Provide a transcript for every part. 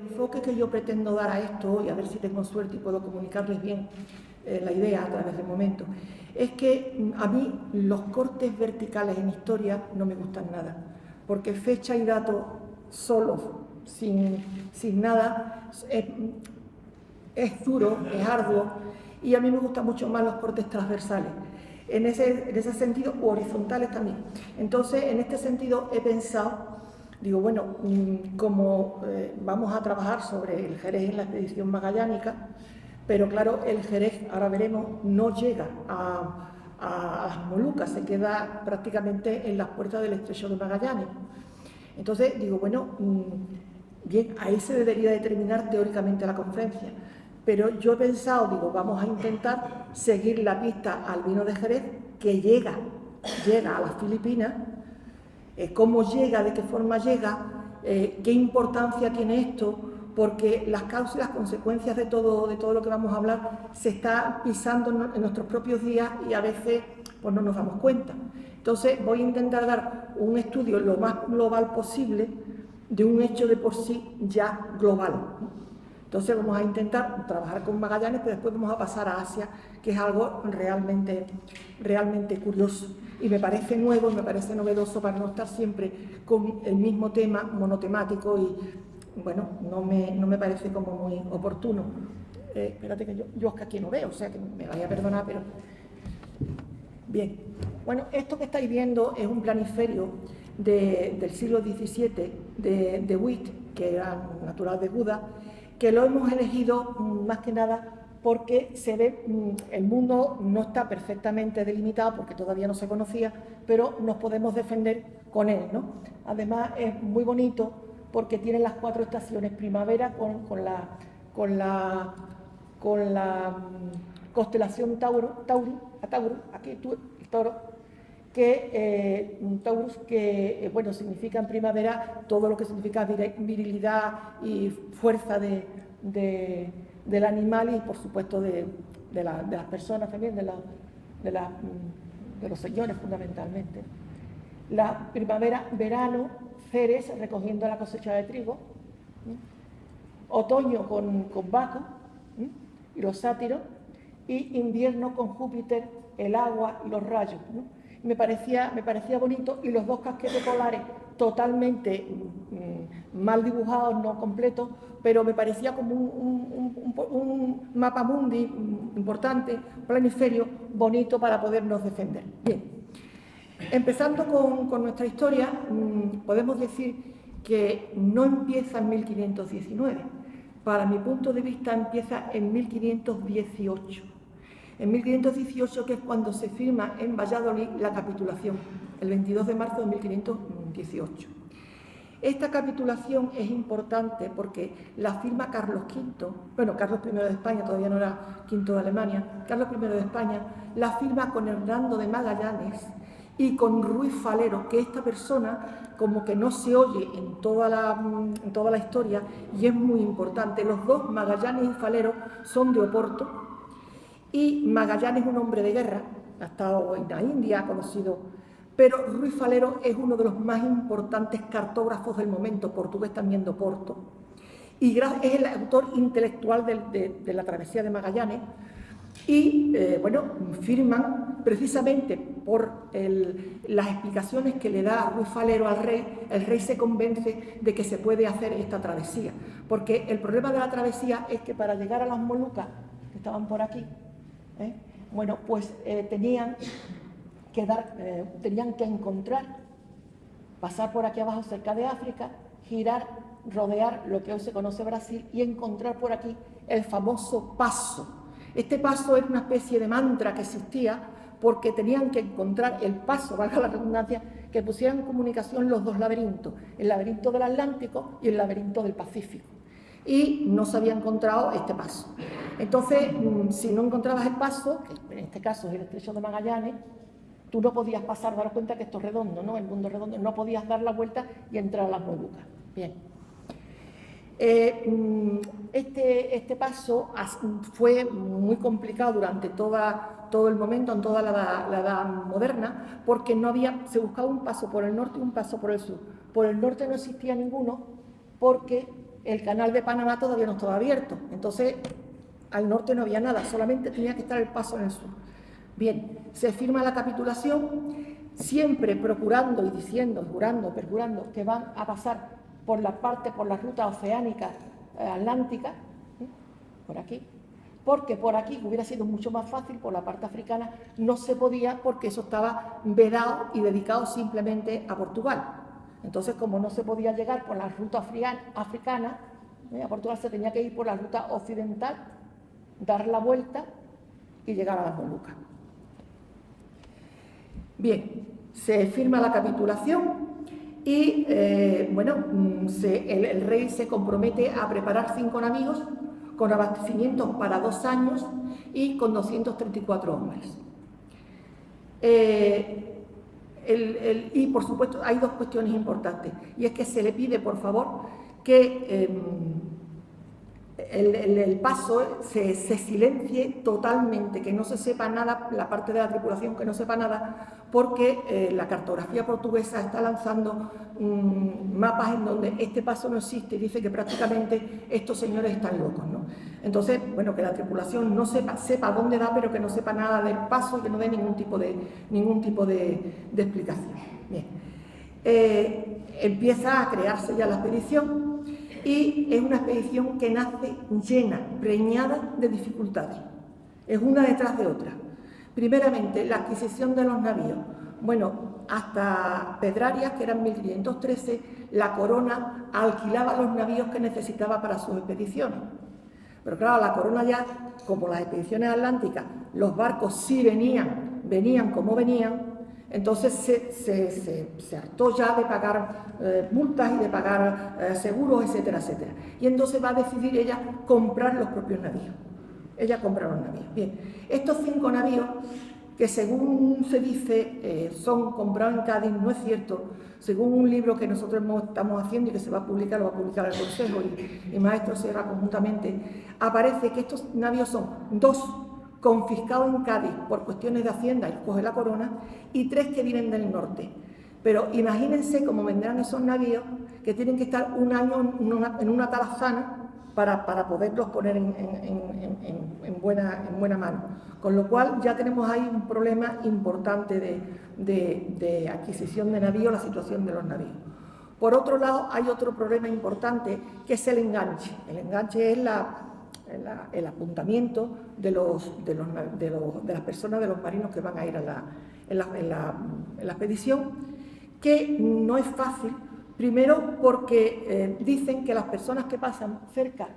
enfoque que yo pretendo dar a esto, y a ver si tengo suerte y puedo comunicarles bien la idea a través del momento, es que a mí los cortes verticales en historia no me gustan nada, porque fecha y dato solos, sin nada, es duro, es arduo, y a mí me gustan mucho más los cortes transversales. En ese sentido, u horizontales también. Entonces, en este sentido, he pensado, digo, bueno, como vamos a trabajar sobre el Jerez en la expedición magallánica, pero claro, el Jerez, ahora veremos, no llega a las Molucas, se queda prácticamente en las puertas del Estrecho de Magallanes. Entonces, digo, bueno, bien, ahí se debería determinar teóricamente la conferencia. Pero yo he pensado, digo, vamos a intentar seguir la pista al vino de Jerez, que llega a las Filipinas, cómo llega, de qué forma llega, qué importancia tiene esto, porque las causas y las consecuencias de todo lo que vamos a hablar se está pisando en nuestros propios días y a veces pues no nos damos cuenta. Entonces voy a intentar dar un estudio lo más global posible de un hecho de por sí ya global. Entonces vamos a intentar trabajar con Magallanes, pero después vamos a pasar a Asia, que es algo realmente curioso. Y me parece nuevo, me parece novedoso para no estar siempre con el mismo tema monotemático y, bueno, no me parece como muy oportuno. Espérate que yo es que aquí no veo, o sea que me vaya a perdonar, pero... Bien, bueno, esto que estáis viendo es un planiferio del siglo XVII de Witt, que era natural de Buda, que lo hemos elegido más que nada porque se ve, el mundo no está perfectamente delimitado porque todavía no se conocía, pero nos podemos defender con él, ¿no? Además es muy bonito porque tiene las 4 estaciones, primavera con la constelación Tauri, aquí el toro, que Taurus, que bueno, significa en primavera todo lo que significa virilidad y fuerza del animal y por supuesto de las personas también, de los señores fundamentalmente. La primavera, verano, Ceres recogiendo la cosecha de trigo, otoño con Baco y los sátiros, y invierno con Júpiter, el agua y los rayos, ¿no? Me parecía bonito, y los 2 casquetes polares totalmente mal dibujados, no completos, pero me parecía como un mapa mundi importante, un planiferio bonito para podernos defender. Bien, empezando con nuestra historia, podemos decir que no empieza en 1519. Para mi punto de vista empieza en 1518. En 1518, que es cuando se firma en Valladolid la capitulación, el 22 de marzo de 1518. Esta capitulación es importante porque la firma Carlos V, bueno, Carlos I de España, todavía no era V de Alemania, Carlos I de España la firma con Hernando de Magallanes y con Ruiz Falero, que esta persona como que no se oye en toda la historia y es muy importante. Los 2, Magallanes y Falero, son de Oporto. Y Magallanes es un hombre de guerra, ha estado en la India, ha conocido, pero Ruiz Falero es uno de los más importantes cartógrafos del momento, portugués también de Oporto, y es el autor intelectual de la travesía de Magallanes, y bueno, firman precisamente por las explicaciones que le da Ruiz Falero al rey. El rey se convence de que se puede hacer esta travesía, porque el problema de la travesía es que para llegar a las Molucas, que estaban por aquí, bueno, pues tenían que encontrar, pasar por aquí abajo cerca de África, girar, rodear lo que hoy se conoce Brasil y encontrar por aquí el famoso paso. Este paso era una especie de mantra que existía porque tenían que encontrar el paso, valga la redundancia, que pusieran en comunicación los 2 laberintos, el laberinto del Atlántico y el laberinto del Pacífico. Y no se había encontrado este paso. Entonces, si no encontrabas el paso, que en este caso es el Estrecho de Magallanes, tú no podías pasar, daros cuenta que esto es redondo, ¿no? El mundo es redondo, no podías dar la vuelta y entrar a las Molucas. Bien. Este paso fue muy complicado durante todo el momento, en toda la edad moderna, porque se buscaba un paso por el norte y un paso por el sur. Por el norte no existía ninguno, porque el canal de Panamá todavía no estaba abierto, entonces al norte no había nada, solamente tenía que estar el paso en el sur. Bien, se firma la capitulación, siempre procurando y diciendo, jurando, perjurando, que van a pasar por la ruta oceánica atlántica, por aquí, porque por aquí hubiera sido mucho más fácil, por la parte africana no se podía porque eso estaba vedado y dedicado simplemente a Portugal. Entonces, como no se podía llegar por la ruta africana, a Portugal se tenía que ir por la ruta occidental, dar la vuelta y llegar a las Molucas. Bien, se firma la capitulación y, el rey se compromete a preparar 5 navíos con abastecimientos para 2 años y con 234 hombres. Y, por supuesto, hay 2 cuestiones importantes, y es que se le pide, por favor, que el paso se silencie totalmente, que no se sepa nada, la parte de la tripulación que no sepa nada, porque la cartografía portuguesa está lanzando mapas en donde este paso no existe y dice que prácticamente estos señores están locos, ¿no? Entonces, bueno, que la tripulación no sepa dónde da, pero que no sepa nada del paso y que no dé ningún tipo de explicación. Bien. Empieza a crearse ya la expedición y es una expedición que nace llena, preñada de dificultades. Es una detrás de otra. Primeramente, la adquisición de los navíos. Bueno, hasta Pedrarias, que eran 1513, la corona alquilaba los navíos que necesitaba para sus expediciones. Pero claro, la corona ya, como las expediciones atlánticas, los barcos sí venían como venían, entonces se hartó ya de pagar multas y de pagar seguros, etcétera, etcétera. Y entonces va a decidir ella comprar los propios navíos. Ella compra los navíos. Bien, estos 5 navíos, que según se dice son comprados en Cádiz, no es cierto. Según un libro que nosotros estamos haciendo y que se va a publicar, lo va a publicar el Consejo y Maestro Sierra conjuntamente, aparece que estos navíos son 2 confiscados en Cádiz por cuestiones de Hacienda, y coge la corona, y 3 que vienen del norte. Pero imagínense cómo vendrán esos navíos que tienen que estar un año en una talazana para poderlos poner en buena mano. Con lo cual ya tenemos ahí un problema importante de adquisición de navíos, la situación de los navíos. Por otro lado, hay otro problema importante, que es el enganche. El enganche es el apuntamiento de las personas, de los marinos que van a ir en la expedición, que no es fácil. Primero porque dicen que las personas que pasan cerca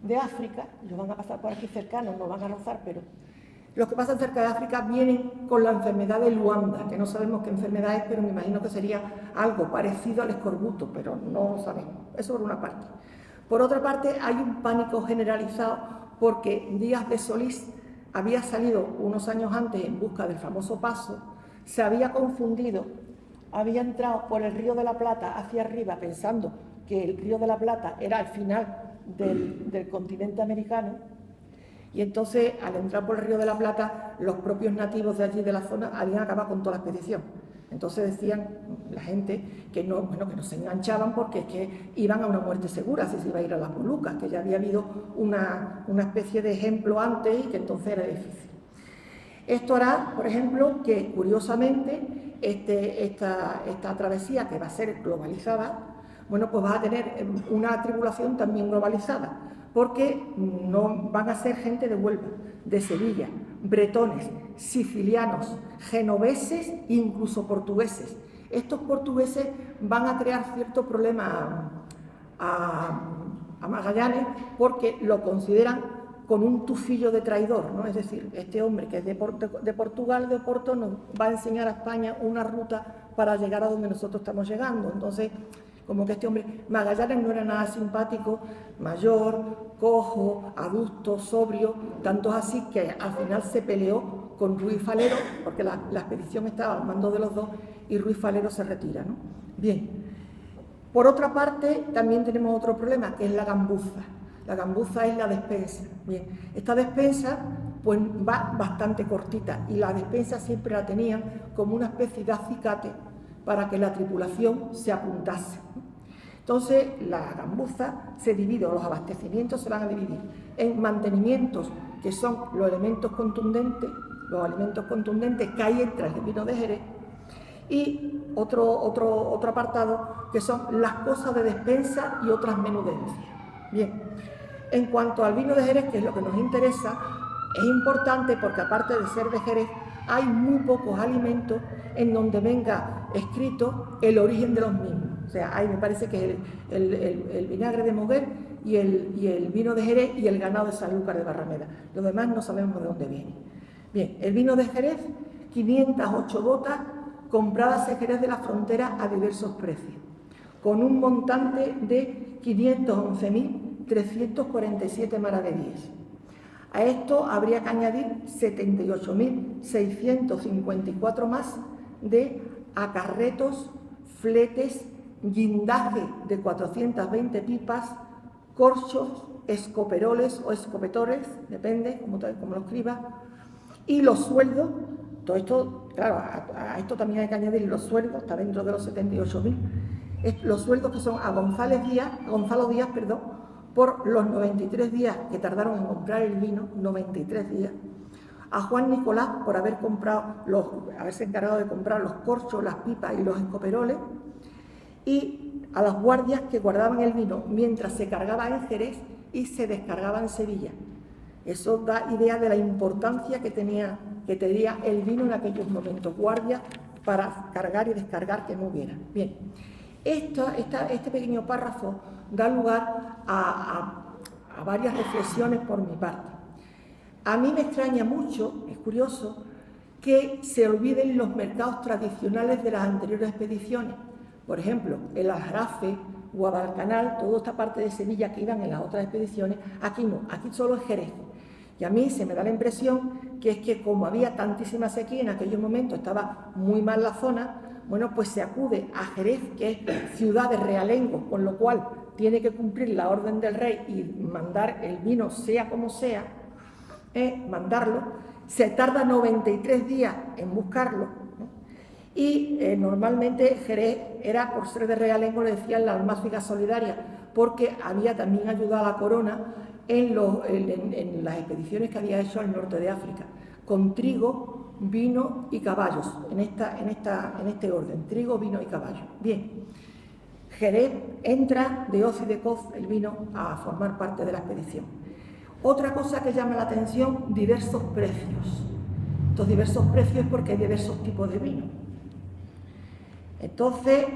de África, los van a pasar por aquí cercanos, no van a rozar, pero los que pasan cerca de África vienen con la enfermedad de Luanda, que no sabemos qué enfermedad es, pero me imagino que sería algo parecido al escorbuto, pero no lo sabemos. Eso por una parte. Por otra parte, hay un pánico generalizado porque Díaz de Solís había salido unos años antes en busca del famoso paso, se había confundido, había entrado por el Río de la Plata hacia arriba pensando que el Río de la Plata era el final del continente americano, y entonces al entrar por el Río de la Plata los propios nativos de allí de la zona habían acabado con toda la expedición. Entonces decían la gente que no se enganchaban porque es que iban a una muerte segura si se iba a ir a las Molucas, que ya había habido una especie de ejemplo antes y que entonces era difícil. Esto hará, por ejemplo, que curiosamente esta travesía, que va a ser globalizada, bueno, pues va a tener una tribulación también globalizada, porque no van a ser gente de Huelva, de Sevilla, bretones, sicilianos, genoveses, incluso portugueses. Estos portugueses van a crear cierto problema a Magallanes porque lo consideran con un tufillo de traidor, ¿no? Es decir, este hombre que es de Portugal, de Oporto, nos va a enseñar a España una ruta para llegar a donde nosotros estamos llegando. Entonces, como que este hombre, Magallanes no era nada simpático, mayor, cojo, adusto, sobrio, tanto así que al final se peleó con Ruiz Falero, porque la expedición estaba al mando de los dos y Ruiz Falero se retira, ¿no? Bien. Por otra parte, también tenemos otro problema, que es la gambuza. La gambuza es la despensa. Bien, esta despensa pues va bastante cortita y la despensa siempre la tenían como una especie de acicate para que la tripulación se apuntase. Entonces, la gambuza se divide, o los abastecimientos se van a dividir en mantenimientos, que son los elementos contundentes, los alimentos contundentes que hay entre el vino de Jerez, y otro apartado, que son las cosas de despensa y otras menudencias. Bien, en cuanto al vino de Jerez, que es lo que nos interesa, es importante porque aparte de ser de Jerez, hay muy pocos alimentos en donde venga escrito el origen de los mismos. O sea, me parece que el vinagre de Moguer y el vino de Jerez y el ganado de Sanlúcar de Barrameda. Los demás no sabemos de dónde viene. Bien, el vino de Jerez, 508 botas compradas en Jerez de la Frontera a diversos precios, con un montante de 511.347 maravedíes. A esto habría que añadir 78.654 más de acarretos, fletes, guindaje de 420 pipas, corchos, escoperoles o escopetores, depende como lo escriba, y los sueldos. Todo esto, claro, a esto también hay que añadir los sueldos, está dentro de los 78.000, los sueldos que son a Gonzalo Díaz, por los 93 días que tardaron en comprar el vino, 93 días, a Juan Nicolás por haberse encargado de comprar los corchos, las pipas y los escoperoles, y a las guardias que guardaban el vino mientras se cargaba en Jerez y se descargaba en Sevilla. Eso da idea de la importancia que tenía el vino en aquellos momentos, guardias para cargar y descargar que no hubiera. Bien, este pequeño párrafo da lugar a varias reflexiones por mi parte. A mí me extraña mucho, es curioso, que se olviden los mercados tradicionales de las anteriores expediciones. Por ejemplo, el Aljarafe, Guadalcanal, toda esta parte de Sevilla que iban en las otras expediciones, aquí no, aquí solo es Jerez. Y a mí se me da la impresión que es que como había tantísima sequía en aquellos momentos, estaba muy mal la zona, bueno, pues se acude a Jerez, que es ciudad de realengo, con lo cual tiene que cumplir la orden del rey y mandar el vino sea como sea, mandarlo. Se tarda 93 días en buscarlo, ¿no? Y normalmente Jerez era, por ser de realengo, le decían la almáciga solidaria, porque había también ayudado a la corona en las expediciones que había hecho al norte de África, con trigo, vino y caballos, en este orden, trigo, vino y caballo. Bien, Jerez entra de hoz y de coz el vino a formar parte de la expedición. Otra cosa que llama la atención, diversos precios. Estos diversos precios es porque hay diversos tipos de vino. Entonces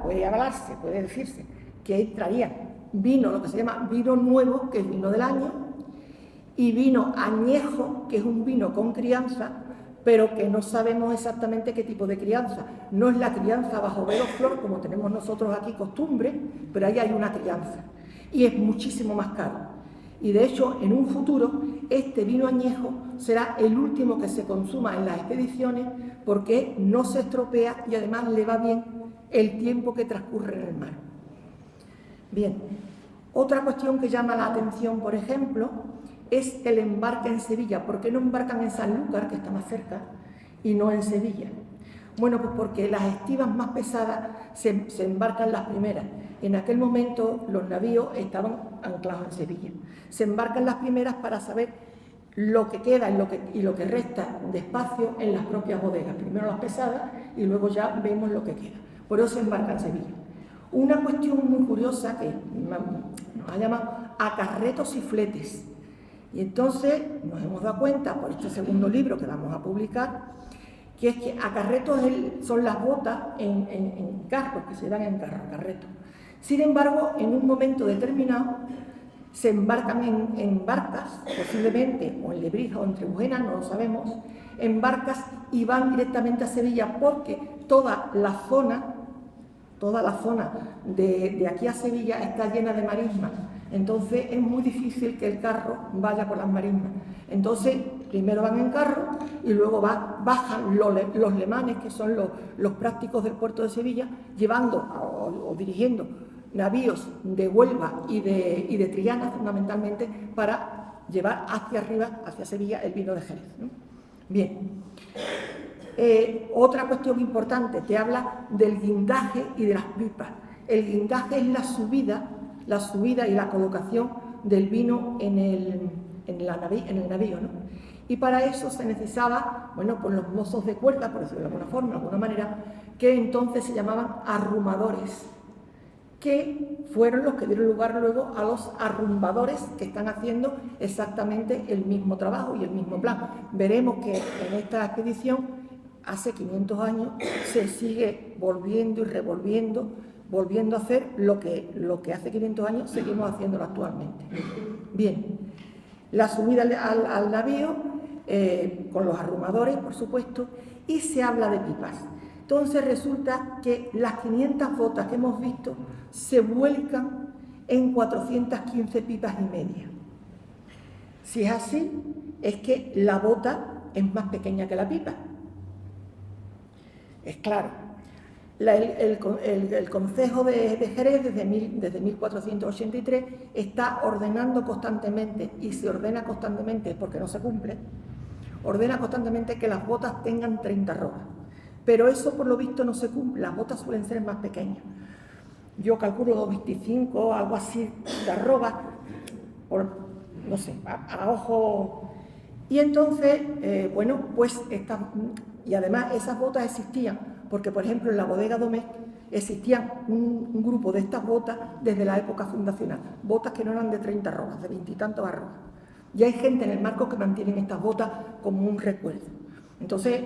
puede decirse que entraría vino, lo que se llama vino nuevo, que es vino del año, y vino añejo, que es un vino con crianza, pero que no sabemos exactamente qué tipo de crianza. No es la crianza bajo velo flor, como tenemos nosotros aquí costumbre, pero ahí hay una crianza, y es muchísimo más caro. Y de hecho, en un futuro, este vino añejo será el último que se consuma en las expediciones, porque no se estropea y además le va bien el tiempo que transcurre en el mar. Bien, otra cuestión que llama la atención, por ejemplo, es el embarque en Sevilla. ¿Por qué no embarcan en Sanlúcar, que está más cerca, y no en Sevilla? Bueno, pues porque las estivas más pesadas se embarcan las primeras. En aquel momento los navíos estaban anclados en Sevilla. Se embarcan las primeras para saber lo que queda y lo que resta de espacio en las propias bodegas. Primero las pesadas y luego ya vemos lo que queda. Por eso se embarca en Sevilla. Una cuestión muy curiosa que nos ha llamado acarretos y fletes. Y entonces nos hemos dado cuenta, por este segundo libro que vamos a publicar, que es que acarretos son las botas en carros, que se dan en carretos. Sin embargo, en un momento determinado, se embarcan en barcas, posiblemente, o en Lebrija o en Trebujena, no lo sabemos, en barcas y van directamente a Sevilla, porque toda la zona de aquí a Sevilla está llena de marismas. Entonces es muy difícil que el carro vaya por las marismas. Entonces primero van en carro y luego bajan los lemanes, que son los prácticos del puerto de Sevilla, llevando o dirigiendo navíos de Huelva y de Triana, fundamentalmente, para llevar hacia arriba, hacia Sevilla, el vino de Jerez, ¿no? Bien. Otra cuestión importante, te habla del guindaje y de las pipas. El guindaje es la subida y la colocación del vino en el navío, ¿no? Y para eso se necesitaba, bueno, pues los mozos de cuerda, por decirlo de alguna forma, de alguna manera, que entonces se llamaban arrumadores, que fueron los que dieron lugar luego a los arrumbadores, que están haciendo exactamente el mismo trabajo y el mismo plan. Veremos que en esta expedición, hace 500 años, se sigue volviendo y revolviendo, volviendo a hacer lo que hace 500 años seguimos haciéndolo actualmente. Bien, la subida al navío, con los arrumadores, por supuesto, y se habla de pipas. Entonces resulta que las 500 botas que hemos visto se vuelcan en 415 pipas y media. Si es así, es que la bota es más pequeña que la pipa. Es claro. El Concejo de Jerez, desde 1483, está ordenando constantemente, y se ordena constantemente porque no se cumple, ordena constantemente que las botas tengan 30 arrobas. Pero eso, por lo visto, no se cumple. Las botas suelen ser más pequeñas. Yo calculo 25, algo así, de arrobas, no sé, a ojo. Y entonces, bueno, pues y además esas botas existían, porque por ejemplo en la bodega Domecq existían un grupo de estas botas desde la época fundacional, botas que no eran de 30 arrobas, de 20 y tantos arrobas. Y hay gente en el marco que mantienen estas botas como un recuerdo. Entonces,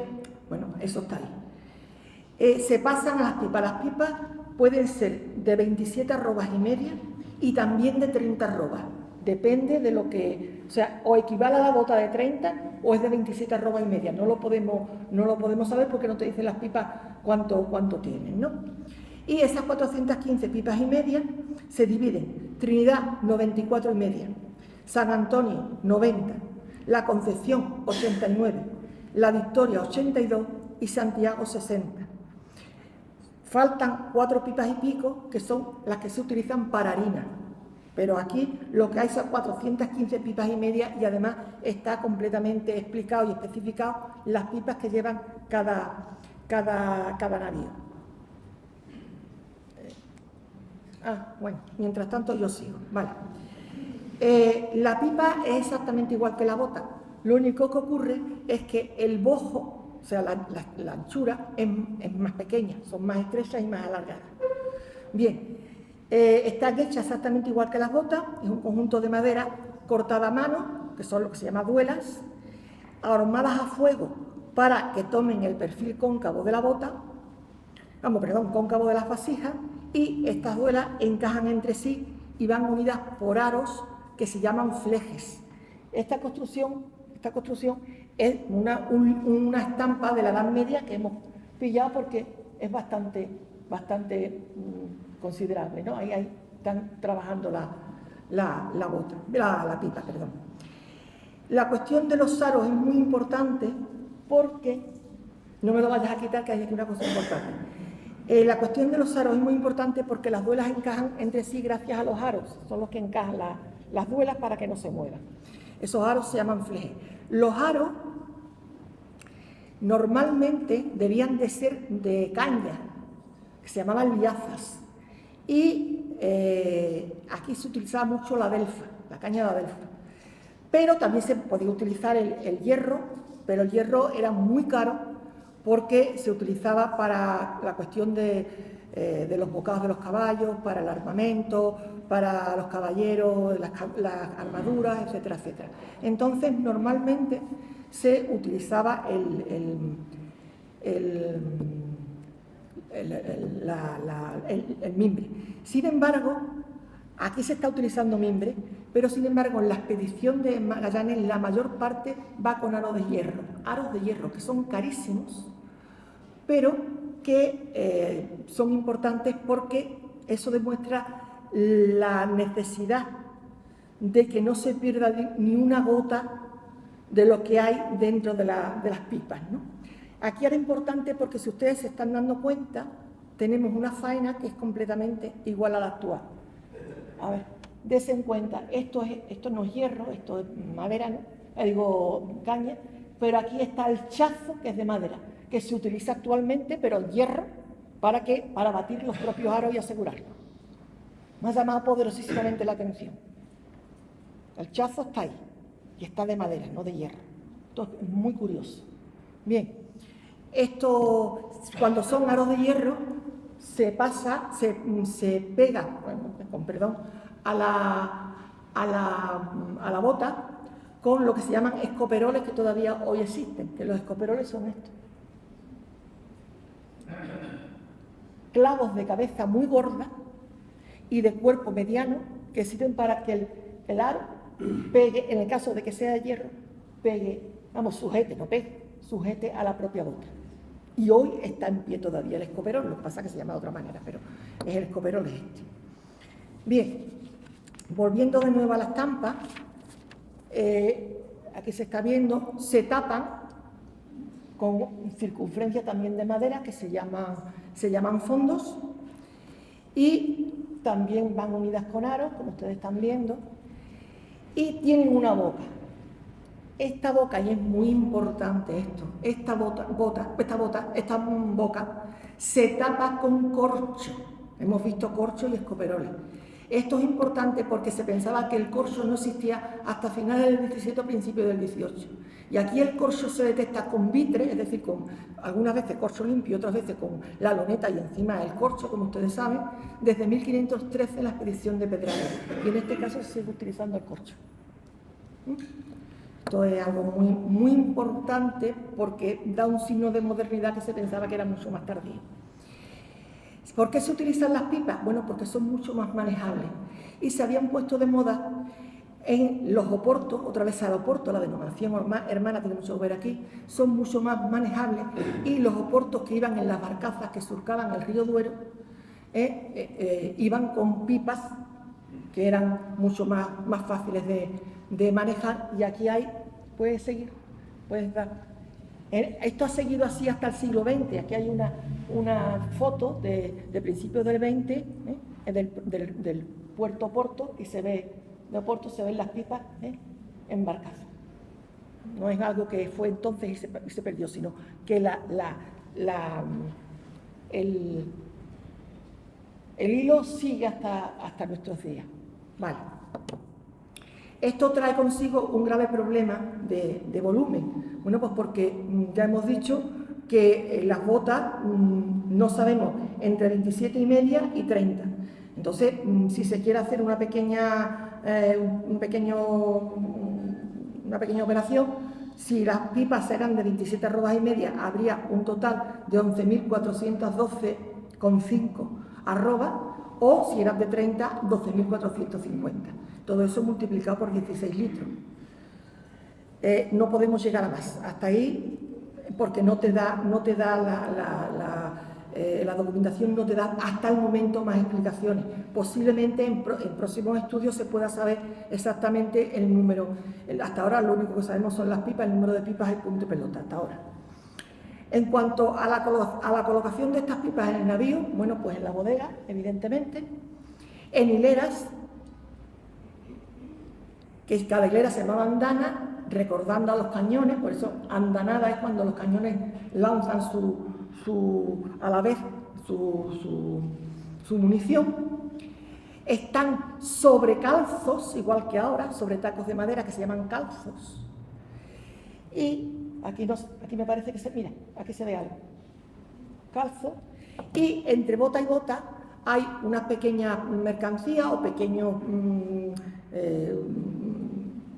bueno, eso está ahí. Se pasan a las pipas. Las pipas pueden ser de 27 arrobas y media y también de 30 arrobas. Depende de lo que, o sea, o equivale a la bota de 30 o es de 27 arrobas y media. No lo podemos saber porque no te dicen las pipas cuánto tienen, ¿no? Y esas 415 pipas y media se dividen: Trinidad, 94 y media; San Antonio, 90; La Concepción, 89; La Victoria, 82 y Santiago, 60. Faltan 4 pipas y pico, que son las que se utilizan para harina. Pero aquí lo que hay son 415 pipas y media, y además está completamente explicado y especificado las pipas que llevan cada navío. Bueno, mientras tanto yo sigo. Vale. La pipa es exactamente igual que la bota. Lo único que ocurre es que el bojo, o sea, la anchura es más pequeña, son más estrechas y más alargadas. Bien, están hechas exactamente igual que las botas. Es un conjunto de madera cortada a mano, que son lo que se llama duelas, ahumadas a fuego para que tomen el perfil cóncavo de la bota, cóncavo de las vasijas, y estas duelas encajan entre sí y van unidas por aros que se llaman flejes. Esta construcción es una estampa de la Edad Media que hemos pillado porque es bastante considerable, ¿no? Ahí están trabajando la pipa, perdón. La cuestión de los aros es muy importante porque, no me lo vayas a quitar que hay aquí una cosa importante. La cuestión de los aros es muy importante porque las duelas encajan entre sí gracias a los aros, son los que encajan las duelas para que no se muevan. Esos aros se llaman flejes. Los aros normalmente debían de ser de caña, que se llamaban liazas, y aquí se utilizaba mucho la adelfa, la caña de adelfa, pero también se podía utilizar el hierro, pero el hierro era muy caro porque se utilizaba para la cuestión de los bocados de los caballos, para el armamento, para los caballeros, las armaduras, etcétera, etcétera. Entonces, normalmente se utilizaba el mimbre. Sin embargo, aquí se está utilizando mimbre, pero sin embargo en la expedición de Magallanes la mayor parte va con aros de hierro que son carísimos, pero que son importantes porque eso demuestra la necesidad de que no se pierda ni una gota de lo que hay dentro de las pipas, ¿no? Aquí era importante porque, si ustedes se están dando cuenta, tenemos una faena que es completamente igual a la actual. A ver, dense en cuenta, esto no es hierro, esto es madera, ¿no? Caña, pero aquí está el chazo, que es de madera, que se utiliza actualmente, pero el hierro Para batir los propios aros y asegurarlo. Me ha llamado poderosísimamente la atención. El chazo está ahí, y está de madera, no de hierro. Esto es muy curioso. Bien, esto, cuando son aros de hierro, se pega, bueno, con perdón, a la bota con lo que se llaman escoperoles, que todavía hoy existen, que los escoperoles son estos. Clavos de cabeza muy gorda y de cuerpo mediano que sirven para que el aro pegue, en el caso de que sea de hierro, pegue, vamos, sujete a la propia bota. Y hoy está en pie todavía el escoperol, lo que pasa es que se llama de otra manera, pero es el escoperol este. Bien, volviendo de nuevo a la estampa, aquí se está viendo, se tapan con circunferencia también de madera que se llaman fondos, y también van unidas con aros, como ustedes están viendo, y tienen una boca. Esta boca, y es muy importante esto, esta boca se tapa con corcho. Hemos visto corcho y escoperoles. Esto es importante porque se pensaba que el corcho no existía hasta finales del 17 o principios del 18. Y aquí el corcho se detecta con vitre, es decir, con algunas veces corcho limpio, otras veces con la loneta y encima el corcho, como ustedes saben, desde 1513 en la expedición de Pedralbes. Y en este caso se sigue utilizando el corcho. Esto es algo muy, muy importante porque da un signo de modernidad que se pensaba que era mucho más tardío. ¿Por qué se utilizan las pipas? Bueno, porque son mucho más manejables y se habían puesto de moda en los oportos, otra vez al oporto, la denominación hermana tiene mucho que ver aquí, son mucho más manejables, y los oportos que iban en las barcazas que surcaban el río Duero iban con pipas que eran mucho más fáciles de manejar, y aquí hay, puedes seguir, puedes dar. Esto ha seguido así hasta el siglo XX. Aquí hay una foto de principios del XX, del puerto Oporto, y se ve, de Oporto se ven las pipas en barcazas. No es algo que fue entonces y se perdió, sino que el hilo sigue hasta nuestros días. Vale. Esto trae consigo un grave problema de volumen. Bueno, pues porque ya hemos dicho que las botas no sabemos entre 27,5 y 30. Entonces, si se quiere hacer una pequeña operación, si las pipas eran de 27 arrobas y media, habría un total de 11.412,5 arrobas, o si eran de 30, 12.450. Todo eso multiplicado por 16 litros. No podemos llegar a más. Hasta ahí, porque no te da la documentación, no te da hasta el momento más explicaciones. Posiblemente en próximos estudios se pueda saber exactamente el número. Hasta ahora lo único que sabemos son las pipas, el número de pipas y punto de pelota, hasta ahora. En cuanto a la colocación de estas pipas en el navío, bueno, pues en la bodega, evidentemente, en hileras, que cada hilera se llama andana, recordando a los cañones, por eso andanada es cuando los cañones lanzan a la vez su munición. Están sobre calzos, igual que ahora, sobre tacos de madera que se llaman calzos. Y aquí me parece que mira, aquí se ve algo. Calzo. Y entre bota y bota hay una pequeña mercancía o pequeños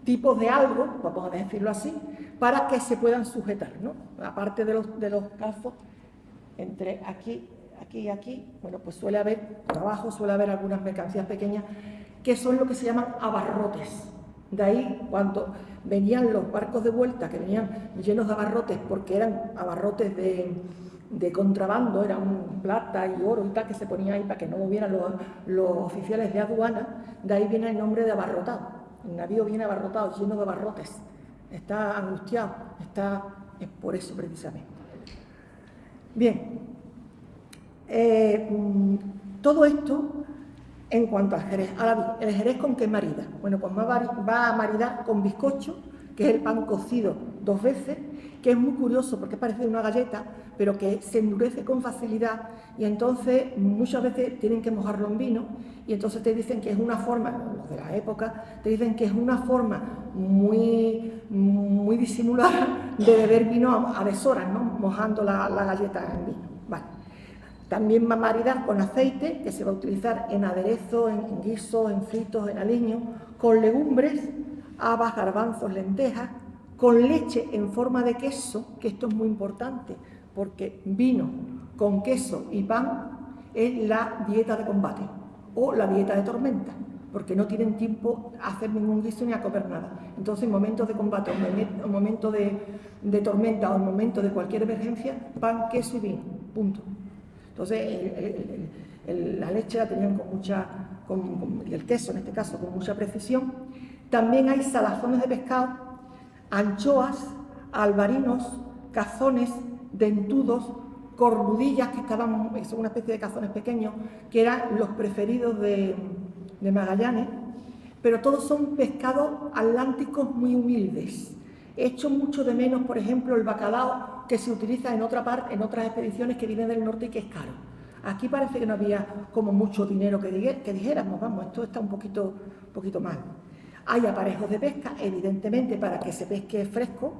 tipos de algo, vamos a decirlo así, para que se puedan sujetar, ¿no? Aparte de los calzos, entre aquí y aquí, bueno, pues suele haber, por abajo suele haber algunas mercancías pequeñas que son lo que se llaman abarrotes. De ahí, cuando venían los barcos de vuelta, que venían llenos de abarrotes, porque eran abarrotes de contrabando, eran plata y oro y tal, que se ponía ahí para que no lo vieran los oficiales de aduana, de ahí viene el nombre de abarrotado. El navío viene abarrotado, lleno de abarrotes, está angustiado, es por eso precisamente. Bien, todo esto en cuanto al jerez. Ahora, ¿el jerez con qué marida? Bueno, pues va a maridar con bizcocho, que es el pan cocido 2 veces, que es muy curioso porque parece una galleta, pero que se endurece con facilidad y entonces muchas veces tienen que mojarlo en vino y entonces te dicen que es una forma, los de la época, te dicen que es una forma muy disimulada de beber vino a deshoras, ¿no? Mojando la galleta en vino. Vale. También va a maridar con aceite, que se va a utilizar en aderezo, en guisos, en fritos, en aliños, con legumbres, habas, garbanzos, lentejas, con leche en forma de queso, que esto es muy importante, porque vino con queso y pan es la dieta de combate o la dieta de tormenta, porque no tienen tiempo a hacer ningún guiso ni a comer nada. Entonces, en momentos de combate, en momentos de tormenta o en momentos de cualquier emergencia, pan, queso y vino, punto. Entonces, la leche la tenían con mucha, y el queso en este caso, con mucha precisión. También hay salazones de pescado, anchoas, albarinos, cazones, dentudos, cornudillas, que estaban, son una especie de cazones pequeños, que eran los preferidos de Magallanes, pero todos son pescados atlánticos muy humildes. He hecho mucho de menos, por ejemplo, el bacalao que se utiliza en otras expediciones que vienen del norte y que es caro. Aquí parece que no había como mucho dinero que dijéramos, vamos, esto está un poquito mal. Hay aparejos de pesca, evidentemente, para que se pesque fresco,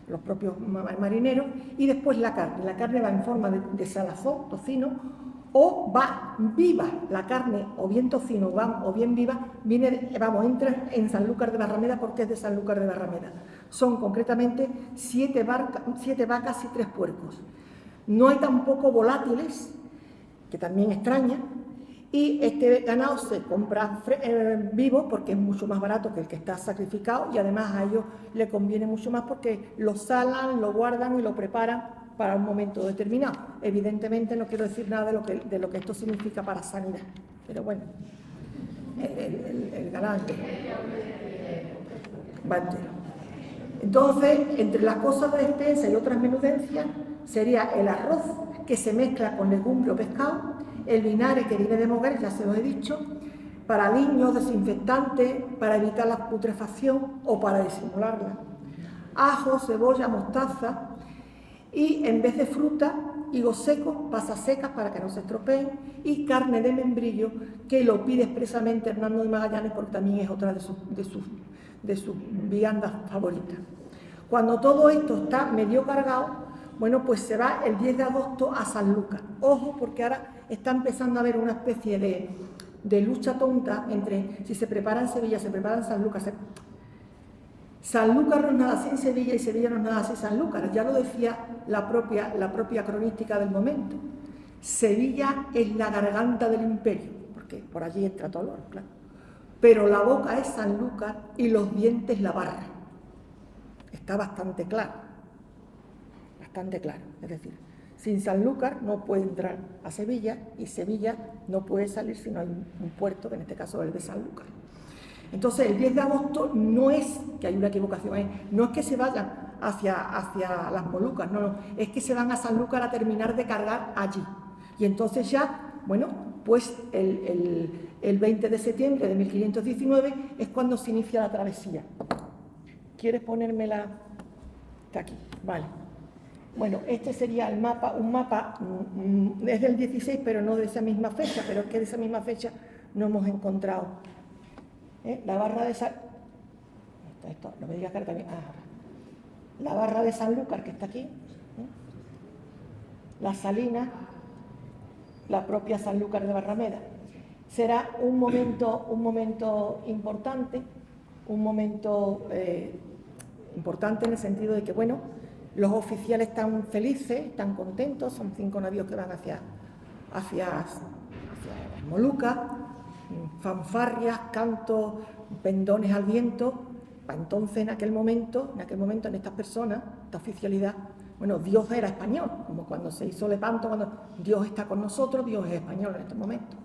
los propios marineros, y después la carne. La carne va en forma de salazón, tocino, o va viva la carne, o bien tocino o bien viva, entra en Sanlúcar de Barrameda porque es de Sanlúcar de Barrameda. Son concretamente 7 vacas y 3 puercos. No hay tampoco volátiles, que también extraña, y este ganado se compra vivo porque es mucho más barato que el que está sacrificado y además a ellos le conviene mucho más porque lo salan, lo guardan y lo preparan para un momento determinado. Evidentemente no quiero decir nada de lo que esto significa para sanidad, pero bueno, el ganado va entero. Entonces, entre las cosas de despensa y otras menudencias, sería el arroz que se mezcla con legumbre o pescado, el vinagre que viene de moguer, ya se lo he dicho, para aliños, desinfectantes, para evitar la putrefacción o para disimularla, ajo, cebolla, mostaza y en vez de fruta, higos secos, pasas secas para que no se estropeen y carne de membrillo que lo pide expresamente Hernando de Magallanes porque también es otra de sus viandas favoritas. Cuando todo esto está medio cargado, bueno, pues se va el 10 de agosto a Sanlúcar. Ojo, porque ahora está empezando a haber una especie de lucha tonta entre si se prepara en Sevilla, se prepara en Sanlúcar. Sanlúcar no es nada sin Sevilla y Sevilla no es nada sin Sanlúcar. Ya lo decía la propia cronística del momento. Sevilla es la garganta del imperio, porque por allí entra todo el oro, claro. Pero la boca es Sanlúcar y los dientes la barra. Está bastante claro. Es decir, sin Sanlúcar no puede entrar a Sevilla y Sevilla no puede salir si no hay un puerto, que en este caso es el de Sanlúcar. Entonces, el 10 de agosto no es, que hay una equivocación ahí, no es que se vayan hacia las Molucas, no, es que se van a Sanlúcar a terminar de cargar allí. Y entonces ya, bueno, pues el 20 de septiembre de 1519 es cuando se inicia la travesía. ¿Quieres ponérmela? Está aquí, vale. Bueno, este sería el mapa, un mapa, es del 16, pero no de esa misma fecha, pero es que de esa misma fecha no hemos encontrado. La barra de no me digas que también. La barra de Sanlúcar, que está aquí, la salina, la propia Sanlúcar de Barrameda. Será un momento importante, importante en el sentido de que, bueno, los oficiales están felices, están contentos, son 5 navíos que van hacia las Molucas, fanfarrias, cantos, pendones al viento. Entonces, en aquel momento, en estas personas, esta oficialidad, bueno, Dios era español, como cuando se hizo Lepanto, cuando Dios está con nosotros, Dios es español en estos momentos.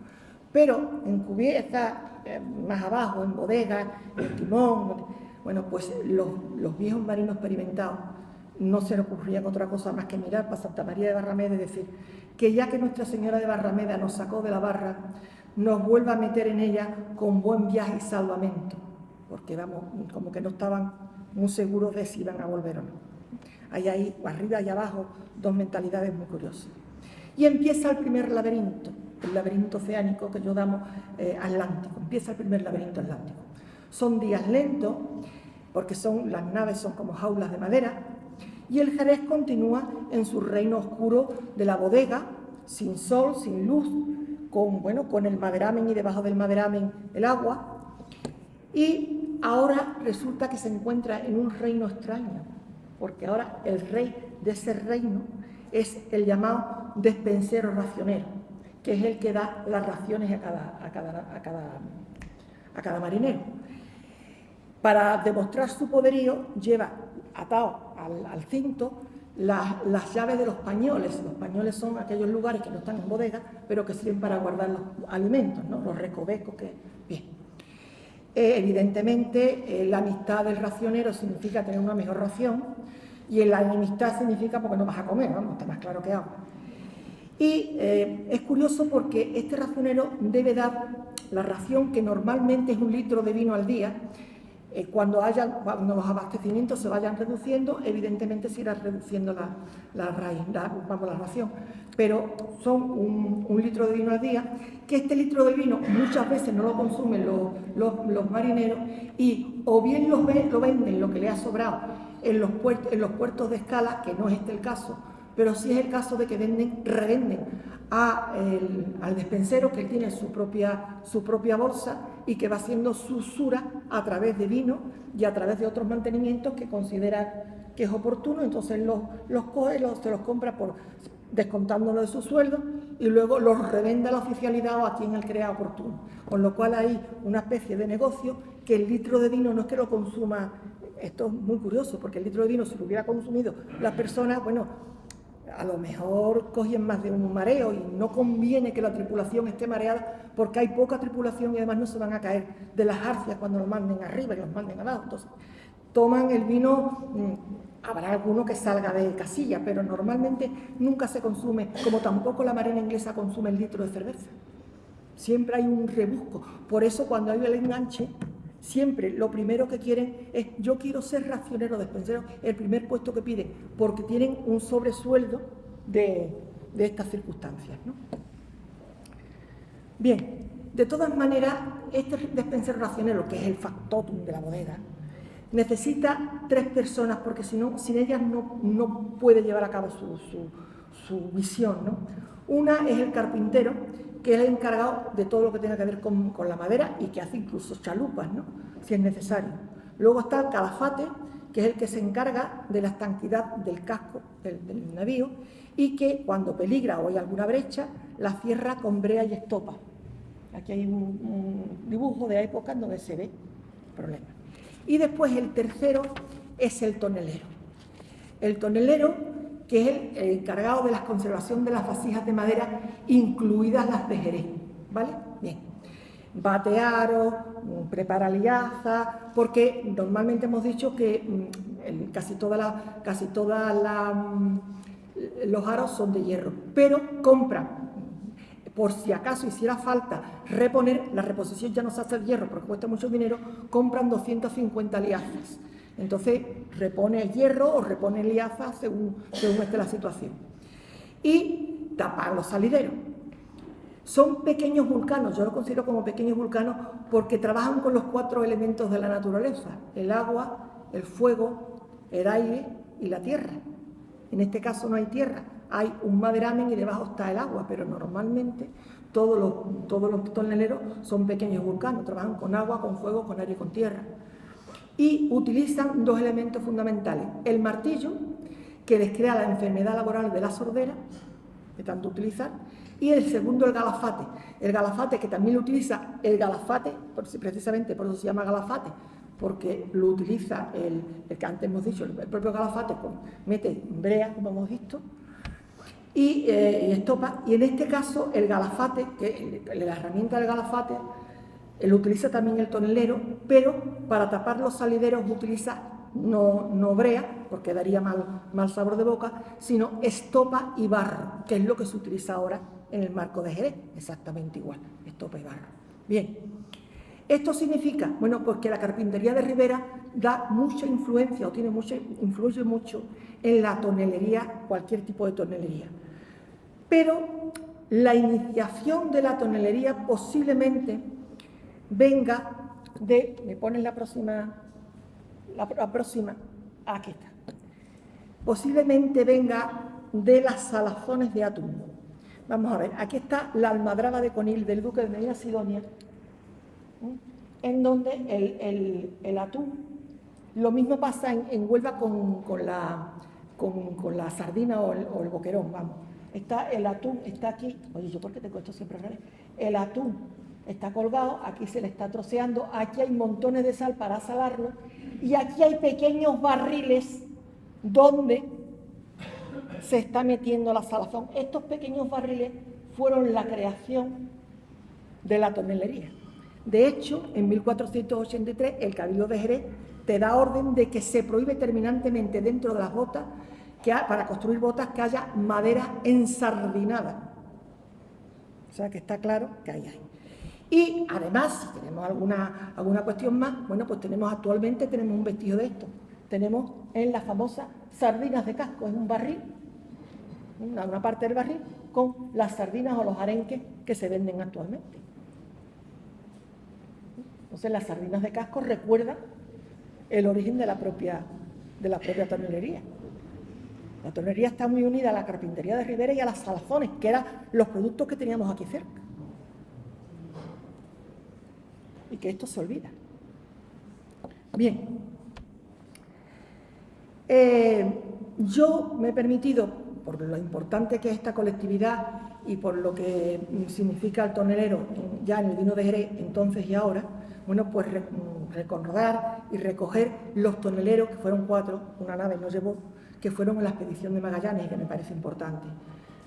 Pero en cubierta, más abajo, en bodegas, en timón, bueno, pues los viejos marinos experimentados no se le ocurría otra cosa más que mirar para Santa María de Barrameda y decir que ya que Nuestra Señora de Barrameda nos sacó de la barra, nos vuelva a meter en ella con buen viaje y salvamento, porque vamos, como que no estaban muy seguros de si iban a volver o no. Hay ahí, arriba y abajo, dos mentalidades muy curiosas. Y empieza el primer laberinto, el laberinto oceánico que yo llamo atlántico. Empieza el primer laberinto atlántico. Son días lentos, porque las naves son como jaulas de madera, y el Jerez continúa en su reino oscuro de la bodega, sin sol, sin luz, con el maderamen y debajo del maderamen el agua, y ahora resulta que se encuentra en un reino extraño, porque ahora el rey de ese reino es el llamado despensero racionero, que es el que da las raciones a cada marinero. Para demostrar su poderío, lleva atado al cinto las llaves de los pañoles. Los pañoles son aquellos lugares que no están en bodega, pero que sirven para guardar los alimentos, ¿no? Los recovecos que... Bien. Evidentemente, la amistad del racionero significa tener una mejor ración, y la enemistad significa porque no vas a comer, vamos, está más claro que agua. Y es curioso porque este racionero debe dar la ración que normalmente es 1 litro de vino al día. Cuando los abastecimientos se vayan reduciendo, evidentemente se irá reduciendo la ración, pero son 1 litro de vino al día, que este litro de vino muchas veces no lo consumen los marineros, y o bien lo venden, lo que le ha sobrado, en los puertos de escala, que no es este el caso, pero sí es el caso de que revenden al despensero, que tiene su propia bolsa y que va haciendo su usura a través de vino y a través de otros mantenimientos que considera que es oportuno. Entonces los coge, se los compra descontándolo de su sueldo, y luego los revende a la oficialidad o a quien él crea oportuno. Con lo cual hay una especie de negocio que el litro de vino no es que lo consuma. Esto es muy curioso, porque el litro de vino, si lo hubiera consumido las personas, bueno, a lo mejor cogían más de un mareo, y no conviene que la tripulación esté mareada, porque hay poca tripulación y además no se van a caer de las jarcias cuando los manden arriba y los manden abajo. Entonces, toman el vino, habrá alguno que salga de casilla, pero normalmente nunca se consume, como tampoco la marina inglesa consume el litro de cerveza. Siempre hay un rebusco. Por eso, cuando hay el enganche, siempre lo primero que quieren es: yo quiero ser racionero, despensero, el primer puesto que piden, porque tienen un sobresueldo de estas circunstancias, ¿no? Bien, de todas maneras, este despensero racionero, que es el factotum de la bodega, necesita 3 personas, porque si no, sin ellas no puede llevar a cabo su misión, ¿no? Una es el carpintero, que es el encargado de todo lo que tenga que ver con la madera, y que hace incluso chalupas, ¿no?, si es necesario. Luego está el calafate, que es el que se encarga de la estanquidad del casco del navío, y que cuando peligra o hay alguna brecha, la cierra con brea y estopa. Aquí hay un dibujo de época en donde se ve el problema. Y después el tercero es el tonelero. El tonelero, que es el encargado de la conservación de las vasijas de madera, incluidas las de Jerez, ¿vale? Bien. Bate aro, prepara liaza, porque normalmente hemos dicho que casi todos los aros son de hierro, pero compran, por si acaso hiciera falta reponer, la reposición ya no se hace de hierro porque cuesta mucho dinero, compran 250 liazas. Entonces repone el hierro o repone liazas según esté la situación. Y tapan los salideros. Son pequeños vulcanos, yo lo considero como pequeños vulcanos porque trabajan con los 4 elementos de la naturaleza: el agua, el fuego, el aire y la tierra. En este caso no hay tierra, hay un maderamen y debajo está el agua, pero normalmente todos los toneleros son pequeños vulcanos, trabajan con agua, con fuego, con aire y con tierra. Y utilizan 2 elementos fundamentales: el martillo, que les crea la enfermedad laboral de la sordera, de tanto utilizar, y el segundo, el galafate. El galafate, que también lo utiliza el galafate, precisamente por eso se llama galafate, porque lo utiliza el que antes hemos dicho, el propio galafate, mete brea, como hemos visto, y estopa. Y en este caso el galafate, que la herramienta del galafate, lo utiliza también el tonelero, pero para tapar los salideros utiliza no brea, porque daría mal sabor de boca, sino estopa y barro, que es lo que se utiliza ahora en el marco de Jerez, exactamente igual, estopa y barro. Bien, Esto significa, bueno, pues que la carpintería de Ribera da mucha influencia o influye mucho en la tonelería, cualquier tipo de tonelería. Pero la iniciación de la tonelería posiblemente venga de, me ponen la próxima, aquí está, posiblemente venga de las salazones de atún. Vamos a ver, aquí está la almadraba de Conil del duque de Medina Sidonia, en donde el atún, lo mismo pasa en Huelva con la sardina o el boquerón, vamos. Está el atún, está aquí, oye, ¿yo por qué tengo esto siempre al revés? El atún está colgado, aquí se le está troceando, aquí hay montones de sal para salarlo, y aquí hay pequeños barriles donde se está metiendo la salazón. Estos pequeños barriles fueron la creación de la tonelería. De hecho, en 1483, el Cabildo de Jerez te da orden de que se prohíbe terminantemente dentro de las botas, para construir botas, que haya madera ensardinada. O sea que está claro que hay ahí. Y además, si tenemos alguna cuestión más, bueno, pues actualmente tenemos un vestigio de esto. Tenemos en las famosas sardinas de casco, es un barril, una parte del barril, con las sardinas o los arenques que se venden actualmente. Entonces, las sardinas de casco recuerdan el origen de la propia tonelería. La tonelería está muy unida a la carpintería de Ribera y a las salazones, que eran los productos que teníamos aquí cerca. Y que esto se olvida. Bien. Yo me he permitido, por lo importante que es esta colectividad y por lo que significa el tonelero ya en el vino de Jerez, entonces y ahora, bueno, pues recordar y recoger los toneleros, que fueron 4, una nave nos llevó, que fueron en la expedición de Magallanes y que me parece importante.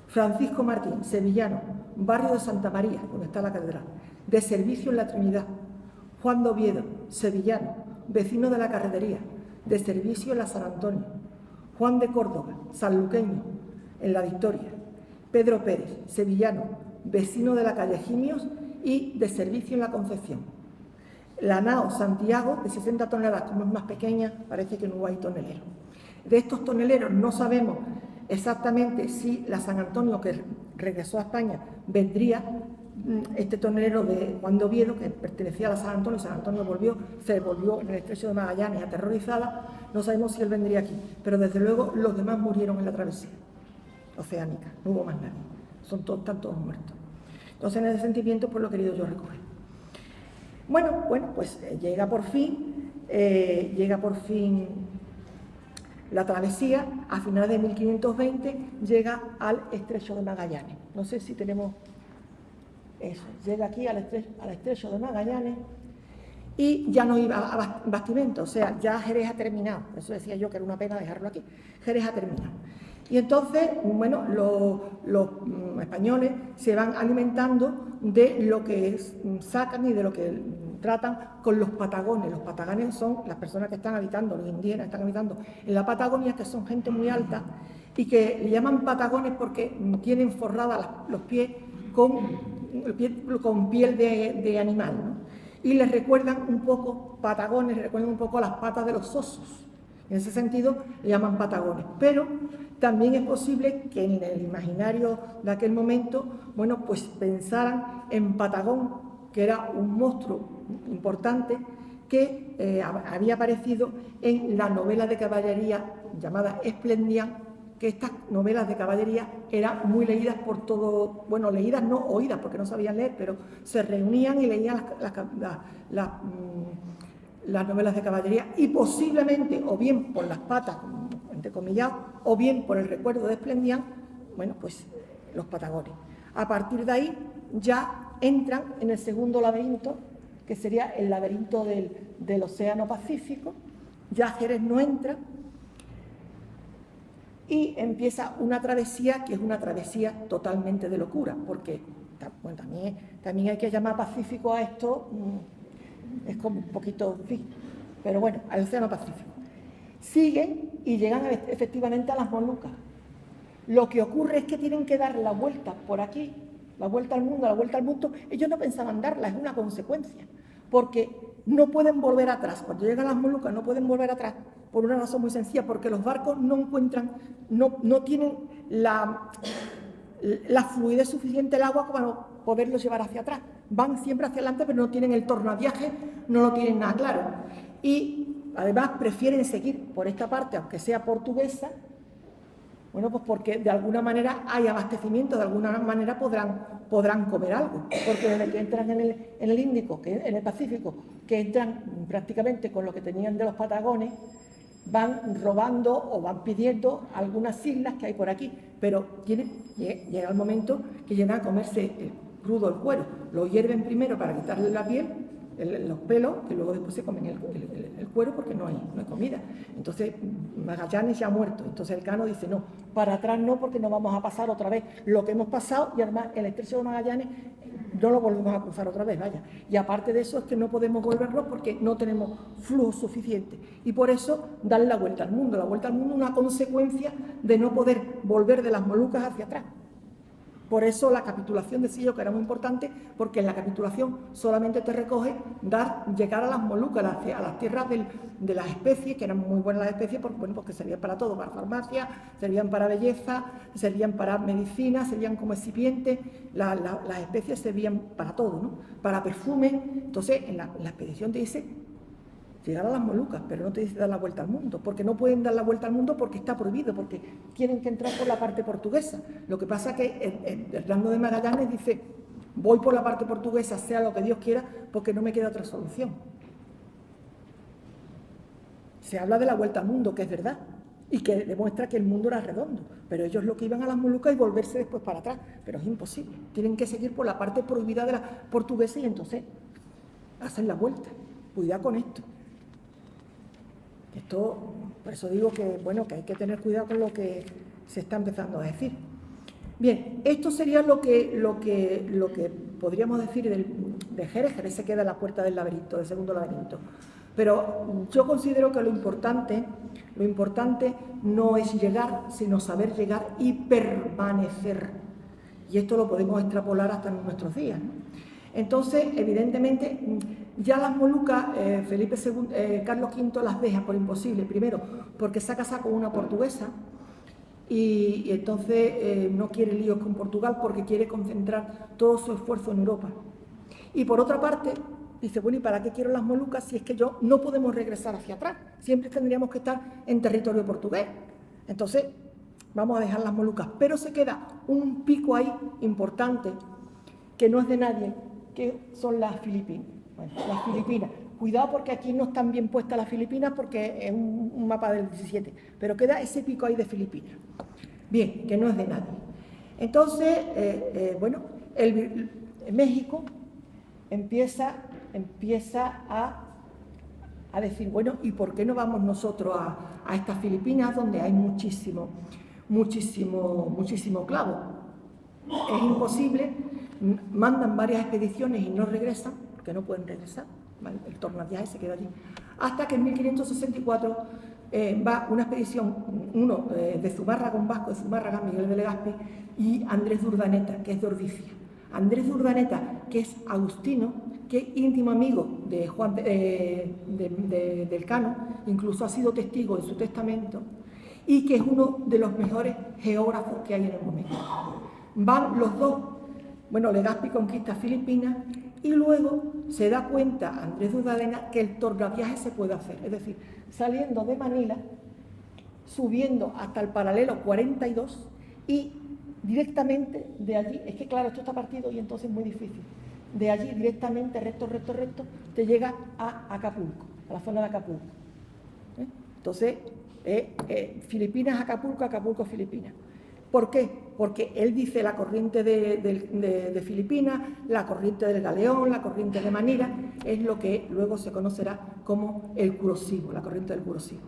Francisco Martín, sevillano, barrio de Santa María, donde está la catedral, de servicio en la Trinidad. Juan de Oviedo, sevillano, vecino de la Carretería, de servicio en la San Antonio. Juan de Córdoba, sanluqueño, en la Victoria. Pedro Pérez, sevillano, vecino de la calle Gimios y de servicio en la Concepción. La nao Santiago, de 60 toneladas, como es más pequeña, parece que no hay tonelero. De estos toneleros no sabemos exactamente si la San Antonio, que regresó a España, vendría. Este tonelero de Juan de Oviedo, que pertenecía a la San Antonio se volvió en el estrecho de Magallanes aterrorizada, no sabemos si él vendría aquí, pero desde luego los demás murieron en la travesía oceánica, no hubo más nadie, están todos muertos. Entonces, en ese sentimiento, pues lo he querido yo recoger. Bueno, pues llega por fin la travesía, a finales de 1520 llega al estrecho de Magallanes. No sé si tenemos eso, llega aquí al estrecho de Magallanes y ya no iba a bastimento, o sea, ya Jerez ha terminado. Eso decía yo que era una pena dejarlo aquí. Jerez ha terminado. Y entonces, bueno, los españoles se van alimentando de lo que sacan y de lo que tratan con los patagones. Los patagones son las personas que están habitando, los indígenas que están habitando en la Patagonia, que son gente muy alta y que le llaman patagones porque tienen forradas los pies con piel de animal, ¿no? Y les recuerdan un poco, patagones, les recuerdan un poco las patas de los osos. En ese sentido le llaman patagones. Pero también es posible que en el imaginario de aquel momento, bueno, pues pensaran en Patagón, que era un monstruo importante que había aparecido en la novela de caballería llamada Esplendián, que estas novelas de caballería eran muy leídas por todo, bueno, leídas no oídas, porque no sabían leer, pero se reunían y leían las novelas de caballería, y posiblemente, o bien por las patas, entrecomillado, o bien por el recuerdo de Esplendián, bueno, pues los patagones. A partir de ahí ya entran en el segundo laberinto, que sería el laberinto del Océano Pacífico. Ya Jerez no entra, y empieza una travesía que es una travesía totalmente de locura, porque bueno, también hay que llamar Pacífico a esto, es como un poquito, pero bueno, al Océano Pacífico. Siguen y llegan efectivamente a las Molucas. Lo que ocurre es que tienen que dar la vuelta por aquí, la vuelta al mundo, ellos no pensaban darla, es una consecuencia, porque no pueden volver atrás. Cuando llegan las Molucas no pueden volver atrás por una razón muy sencilla, porque los barcos no encuentran, no tienen la fluidez suficiente del agua para poderlos llevar hacia atrás. Van siempre hacia adelante, pero no tienen el tornaviaje, no lo tienen nada claro. Y además prefieren seguir por esta parte, aunque sea portuguesa, bueno, pues porque de alguna manera hay abastecimiento, de alguna manera podrán comer algo, porque desde que entran en el Índico, en el Pacífico, que entran prácticamente con lo que tenían de los Patagones, van robando o van pidiendo algunas islas que hay por aquí, pero llega el momento que llegan a comerse crudo el cuero, lo hierven primero para quitarle la piel, los pelos, que luego después se comen el cuero porque no hay comida. Entonces Magallanes ya ha muerto, entonces Elcano dice no, para atrás no, porque no vamos a pasar otra vez lo que hemos pasado, y además el estrecho de Magallanes no lo volvemos a cruzar otra vez, vaya. Y aparte de eso es que no podemos volverlo porque no tenemos flujo suficiente, y por eso dan la vuelta al mundo. La vuelta al mundo es una consecuencia de no poder volver de las Molucas hacia atrás. Por eso la capitulación, decía yo, que era muy importante, porque en la capitulación solamente te recoge llegar a las Molucas, a las tierras de las especies, que eran muy buenas las especies, porque, bueno, porque servían para todo, para farmacia, servían para belleza, servían para medicina, servían como excipientes, las especies servían para todo, ¿no? Para perfume. Entonces, en la expedición te dice llegar a las Molucas, pero no te dice dar la vuelta al mundo, porque no pueden dar la vuelta al mundo porque está prohibido, porque tienen que entrar por la parte portuguesa. Lo que pasa es que Hernando de Magallanes dice, voy por la parte portuguesa, sea lo que Dios quiera, porque no me queda otra solución. Se habla de la vuelta al mundo, que es verdad, y que demuestra que el mundo era redondo, pero ellos lo que iban a las Molucas y volverse después para atrás, pero es imposible. Tienen que seguir por la parte prohibida de la portuguesa y entonces hacen la vuelta. Cuidado con esto. Esto, por eso digo que, bueno, que hay que tener cuidado con lo que se está empezando a decir. Bien, esto sería lo que podríamos decir de Jerez. Jerez se queda en la puerta del laberinto, del segundo laberinto. Pero yo considero que lo importante no es llegar, sino saber llegar y permanecer. Y esto lo podemos extrapolar hasta en nuestros días, ¿no? Entonces, evidentemente, ya las Molucas, Carlos V las deja por imposible. Primero, porque se ha casado con una portuguesa y entonces no quiere líos con Portugal porque quiere concentrar todo su esfuerzo en Europa. Y por otra parte, dice, bueno, ¿y para qué quiero las Molucas si es que no podemos regresar hacia atrás? Siempre tendríamos que estar en territorio portugués. Entonces, vamos a dejar las Molucas. Pero se queda un pico ahí importante que no es de nadie, que son las Filipinas. Bueno, las Filipinas. Cuidado porque aquí no están bien puestas las Filipinas porque es un mapa del 17, pero queda ese pico ahí de Filipinas. Bien, que no es de nadie. Entonces, bueno, México empieza a decir, bueno, ¿y por qué no vamos nosotros a estas Filipinas donde hay muchísimo clavo? Es imposible. Mandan varias expediciones y no regresan, porque no pueden regresar, ¿vale? El tornaviaje se queda allí. Hasta que en 1564 va una expedición, de Zumárraga, un vasco de Zumárraga, Miguel de Legazpi, y Andrés de Urdaneta, que es de Ordicia. Andrés de Urdaneta, que es agustino, que es íntimo amigo de Juan del Elcano, incluso ha sido testigo en su testamento, y que es uno de los mejores geógrafos que hay en el momento. Van los dos. Bueno, Legazpi conquista Filipinas y luego se da cuenta Andrés de Urdaneta que el tornaviaje se puede hacer, es decir, saliendo de Manila, subiendo hasta el paralelo 42 y directamente de allí, es que claro, esto está partido y entonces es muy difícil, de allí directamente, recto, te llega a Acapulco, a la zona de Acapulco. Entonces, Filipinas, Acapulco, Acapulco, Filipinas. ¿Por qué? Porque él dice la corriente de Filipinas, la corriente del Galeón, la corriente de Manila, es lo que luego se conocerá como el Curosivo, la corriente del Curosivo.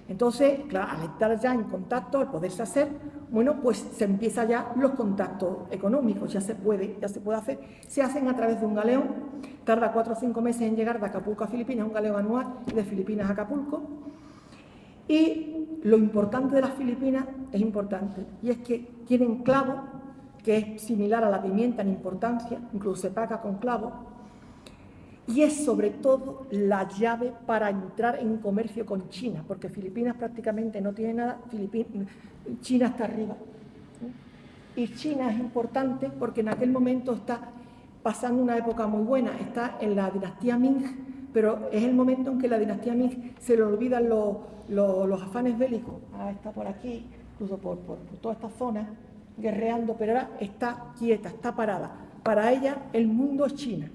Entonces, claro, al estar ya en contacto, al poderse hacer, bueno, pues se empiezan ya los contactos económicos, ya se puede hacer. Se hacen a través de un galeón, tarda 4 o 5 meses en llegar de Acapulco a Filipinas, un galeón anual de Filipinas a Acapulco. Y lo importante de las Filipinas es importante, y es que tienen clavo, que es similar a la pimienta en importancia, incluso se paga con clavo, y es sobre todo la llave para entrar en comercio con China, porque Filipinas prácticamente no tiene nada, China está arriba. Y China es importante porque en aquel momento está pasando una época muy buena, está en la dinastía Ming, pero es el momento en que la dinastía Ming se le olvidan los afanes bélicos. Ahora está por aquí, incluso por toda esta zona, guerreando, pero ahora está quieta, está parada. Para ella el mundo es China.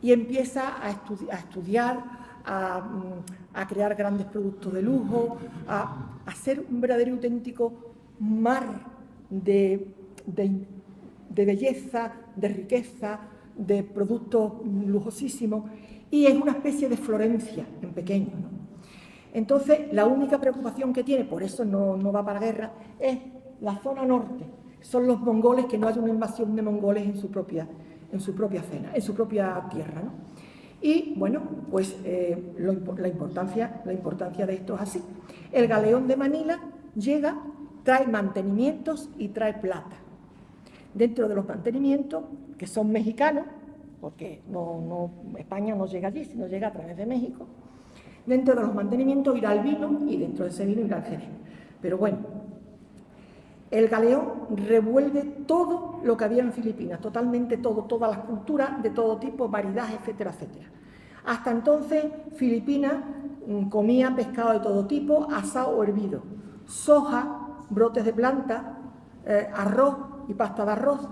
Y empieza a estudiar, a crear grandes productos de lujo, a ser un verdadero y auténtico mar de belleza, de riqueza, de productos lujosísimos, y es una especie de Florencia en pequeño, ¿no? Entonces, la única preocupación que tiene, por eso no va para guerra, es la zona norte. Son los mongoles, que no haya una invasión de mongoles en su propia tierra, ¿no? Y bueno, pues la importancia de esto es así. El galeón de Manila llega, trae mantenimientos y trae plata. Dentro de los mantenimientos, que son mexicanos, porque España no llega allí, sino llega a través de México. Dentro de los mantenimientos irá el vino y dentro de ese vino irá el jerez. Pero bueno, el galeón revuelve todo lo que había en Filipinas, totalmente todo, todas las culturas de todo tipo, variedad, etcétera, etcétera. Hasta entonces, Filipinas comía pescado de todo tipo, asado o hervido, soja, brotes de planta, arroz y pasta de arroz,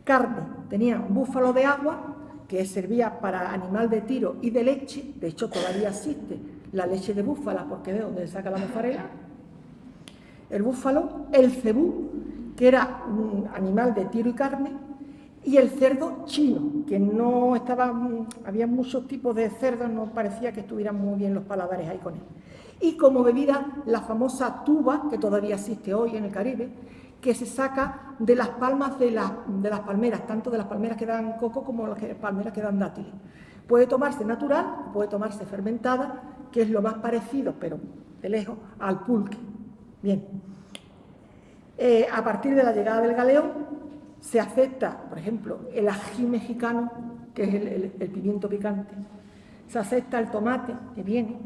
carne, tenía búfalo de agua, que servía para animal de tiro y de leche. De hecho, todavía existe la leche de búfala, porque es de donde se saca la mozzarella. El búfalo, el cebú, que era un animal de tiro y carne, y el cerdo chino, que no estaba, había muchos tipos de cerdos, no parecía que estuvieran muy bien los paladares ahí con él. Y como bebida, la famosa tuba, que todavía existe hoy en el Caribe, que se saca de las palmas de las palmeras, tanto de las palmeras que dan coco como las palmeras que dan dátiles. Puede tomarse natural, puede tomarse fermentada, que es lo más parecido, pero de lejos, al pulque. Bien, a partir de la llegada del galeón se acepta, por ejemplo, el ají mexicano, que es el pimiento picante. Se acepta el tomate, que viene,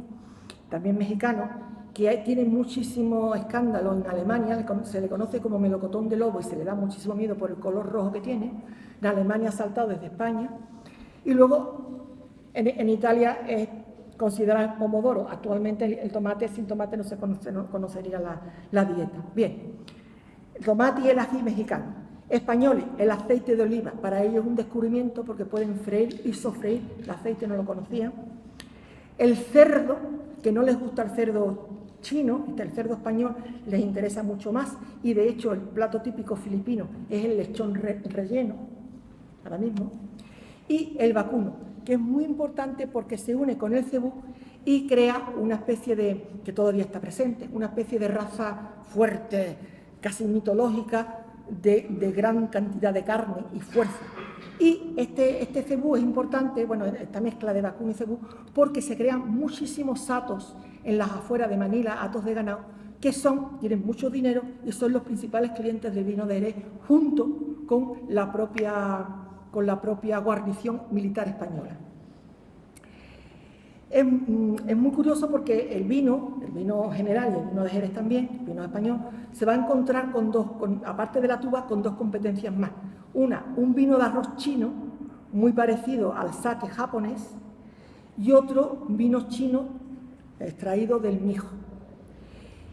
también mexicano, que tiene muchísimo escándalo en Alemania, se le conoce como melocotón de lobo y se le da muchísimo miedo por el color rojo que tiene. En Alemania ha saltado desde España. Y luego en Italia es considerado el pomodoro. Actualmente el tomate, sin tomate no se conocería la dieta. Bien, el tomate y el ají mexicano. Españoles, el aceite de oliva. Para ellos es un descubrimiento porque pueden freír y sofreír. El aceite no lo conocían. El cerdo, que no les gusta el cerdo chino, el cerdo español les interesa mucho más, y de hecho el plato típico filipino es el lechón relleno, ahora mismo, y el vacuno, que es muy importante porque se une con el cebú y crea una especie de, que todavía está presente, una especie de raza fuerte, casi mitológica, de gran cantidad de carne y fuerza. Y este cebú es importante, bueno, esta mezcla de vacuno y cebú, porque se crean muchísimos hatos en las afueras de Manila, hatos de ganado, que tienen mucho dinero y son los principales clientes del vino de Jerez, junto con la propia guarnición militar española. Es muy curioso porque el vino general y el vino de Jerez también, el vino español, se va a encontrar aparte de la tuba, con dos competencias más. Un vino de arroz chino, muy parecido al sake japonés, y otro vino chino extraído del mijo.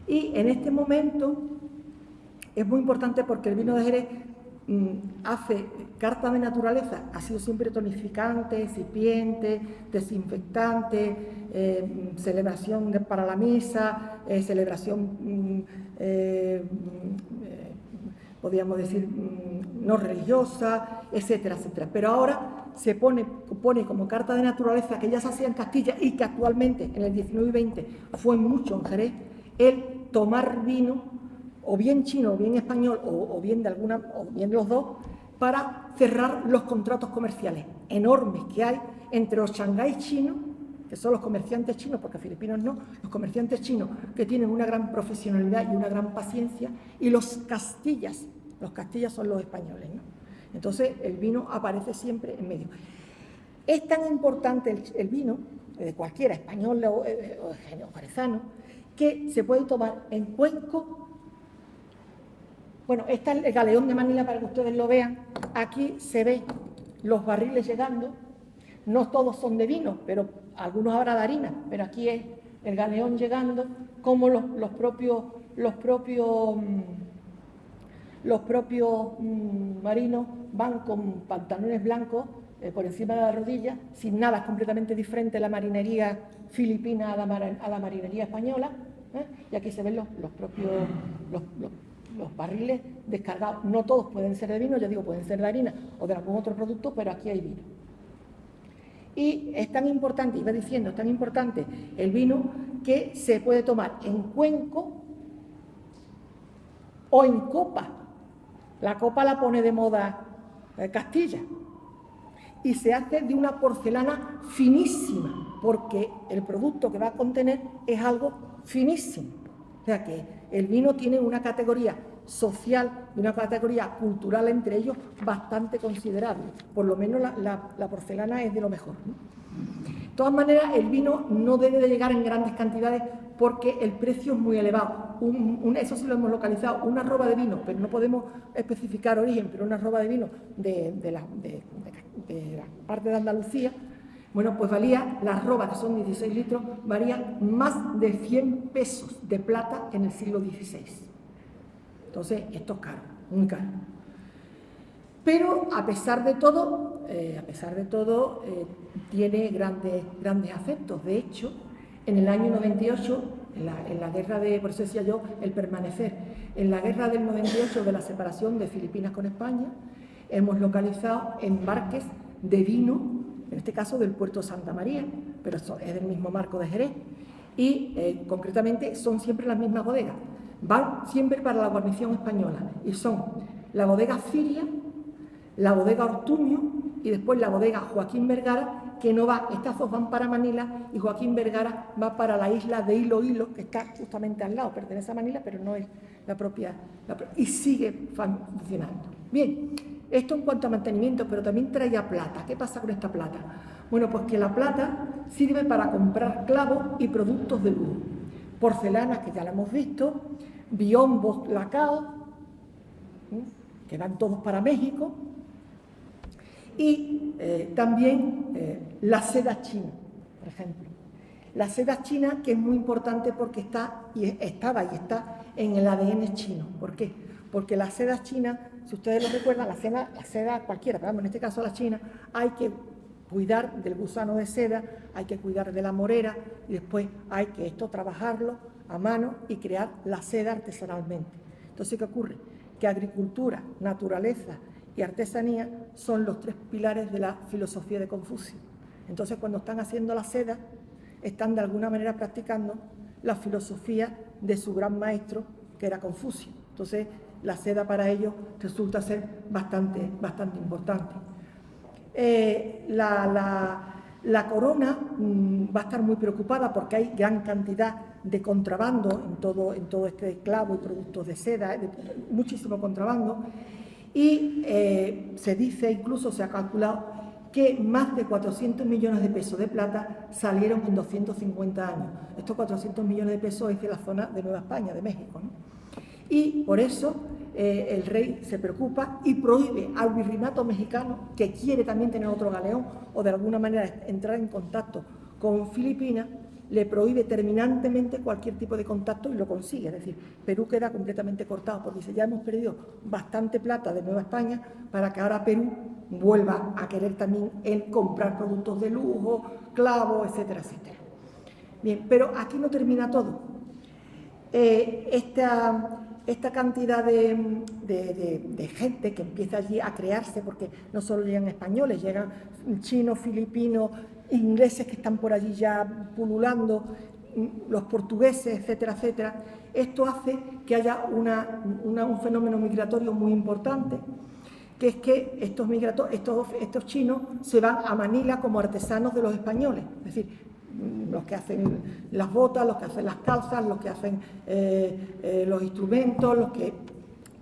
Y en este momento es muy importante porque el vino de Jerez hace carta de naturaleza, ha sido siempre tonificante, excipiente, desinfectante, celebración para la misa, celebración, podríamos decir, no religiosa, etcétera, etcétera. Pero ahora se pone como carta de naturaleza, que ya se hacía en Castilla y que actualmente en el 19 y 20 fue mucho en Jerez, el tomar vino o bien chino o bien español o bien de los dos, para cerrar los contratos comerciales enormes que hay entre los Shanghái chinos, que son los comerciantes chinos, porque filipinos no, los comerciantes chinos que tienen una gran profesionalidad y una gran paciencia, y los castillas son los españoles, ¿no? Entonces el vino aparece siempre en medio. Es tan importante el vino, de cualquiera, español o jerezano, que se puede tomar en cuenco. Bueno, este es el galeón de Manila para que ustedes lo vean. Aquí se ven los barriles llegando. No todos son de vino, pero algunos habrá de harina. Pero aquí es el galeón llegando, como los propios marinos van con pantalones blancos por encima de la rodilla, sin nada, es completamente diferente la marinería filipina a la marinería española, y aquí se ven los barriles descargados. No todos pueden ser de vino, ya digo, pueden ser de harina o de algún otro producto, pero aquí hay vino. Y es tan importante, iba diciendo, es tan importante el vino que se puede tomar en cuenco o en copa. La copa la pone de moda Castilla y se hace de una porcelana finísima, porque el producto que va a contener es algo finísimo. O sea que el vino tiene una categoría social y una categoría cultural entre ellos bastante considerable. Por lo menos la porcelana es de lo mejor, ¿no? De todas maneras, el vino no debe de llegar en grandes cantidades porque el precio es muy elevado. Eso sí lo hemos localizado, una arroba de vino, pero no podemos especificar origen, pero una arroba de vino de la parte de Andalucía, bueno, pues valía, las arrobas, que son 16 litros, valían más de 100 pesos de plata en el siglo XVI. Entonces, esto es caro, muy caro. Pero a pesar de todo, tiene grandes afectos. De hecho, en el año 98, en la guerra por eso decía yo, el permanecer, en la guerra del 98 de la separación de Filipinas con España, hemos localizado embarques de vino, en este caso del puerto de Santa María, pero es del mismo marco de Jerez, y concretamente son siempre las mismas bodegas. Van siempre para la guarnición española, y son la bodega Firia, la bodega Ortuño y después la bodega Joaquín Vergara, que no va, estas dos van para Manila y Joaquín Vergara va para la isla de Iloílo, que está justamente al lado, pertenece a Manila, pero no es la propia y sigue funcionando. Bien, esto en cuanto a mantenimiento, pero también traía plata. ¿Qué pasa con esta plata? Bueno, pues que la plata sirve para comprar clavos y productos de lujo. Porcelanas, que ya la hemos visto, biombos lacados, que van todos para México, y también la seda china, por ejemplo. La seda china, que es muy importante porque estaba y está en el ADN chino. ¿Por qué? Porque la seda china, si ustedes lo recuerdan, la seda cualquiera, pero en este caso la china, hay que cuidar del gusano de seda, hay que cuidar de la morera y después hay que trabajarlo a mano y crear la seda artesanalmente. Entonces, ¿qué ocurre? Que agricultura, naturaleza y artesanía son los tres pilares de la filosofía de Confucio. Entonces, cuando están haciendo la seda, están de alguna manera practicando la filosofía de su gran maestro, que era Confucio. Entonces, la seda para ellos resulta ser bastante importante. La corona va a estar muy preocupada porque hay gran cantidad de contrabando en todo este clavo y productos de seda, muchísimo contrabando, y se dice, incluso se ha calculado, que más de 400 millones de pesos de plata salieron en 250 años. Estos 400 millones de pesos es de la zona de Nueva España, de México, ¿no? Y por eso el rey se preocupa y prohíbe al virreinato mexicano, que quiere también tener otro galeón o de alguna manera entrar en contacto con Filipinas, le prohíbe terminantemente cualquier tipo de contacto y lo consigue. Es decir, Perú queda completamente cortado porque dice, ya hemos perdido bastante plata de Nueva España para que ahora Perú vuelva a querer también comprar productos de lujo, clavos, etcétera, etcétera. Bien, pero aquí no termina todo. Esta cantidad de gente que empieza allí a crearse, porque no solo llegan españoles, llegan chinos, filipinos, ingleses que están por allí ya pululando, los portugueses, etcétera, etcétera. Esto hace que haya un fenómeno migratorio muy importante, que es que estos chinos se van a Manila como artesanos de los españoles, es decir, los que hacen las botas, los que hacen las calzas, los que hacen los instrumentos, los que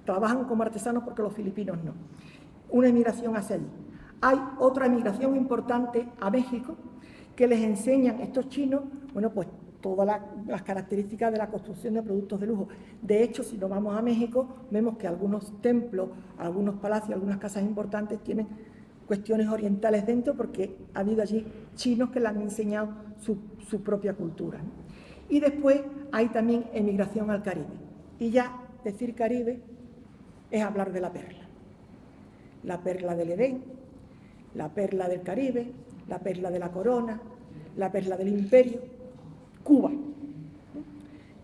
trabajan como artesanos porque los filipinos no. Una emigración hacia allí. hay otra migración importante a México que les enseñan estos chinos, bueno, pues todas las características de la construcción de productos de lujo. De hecho, si nos vamos a México, vemos que algunos templos, algunos palacios, algunas casas importantes tienen cuestiones orientales dentro porque ha habido allí chinos que le han enseñado su propia cultura, ¿no? Y después hay también emigración al Caribe. Y ya decir Caribe es hablar de la perla del Edén, la perla del Caribe, la perla de la corona, la perla del imperio, Cuba.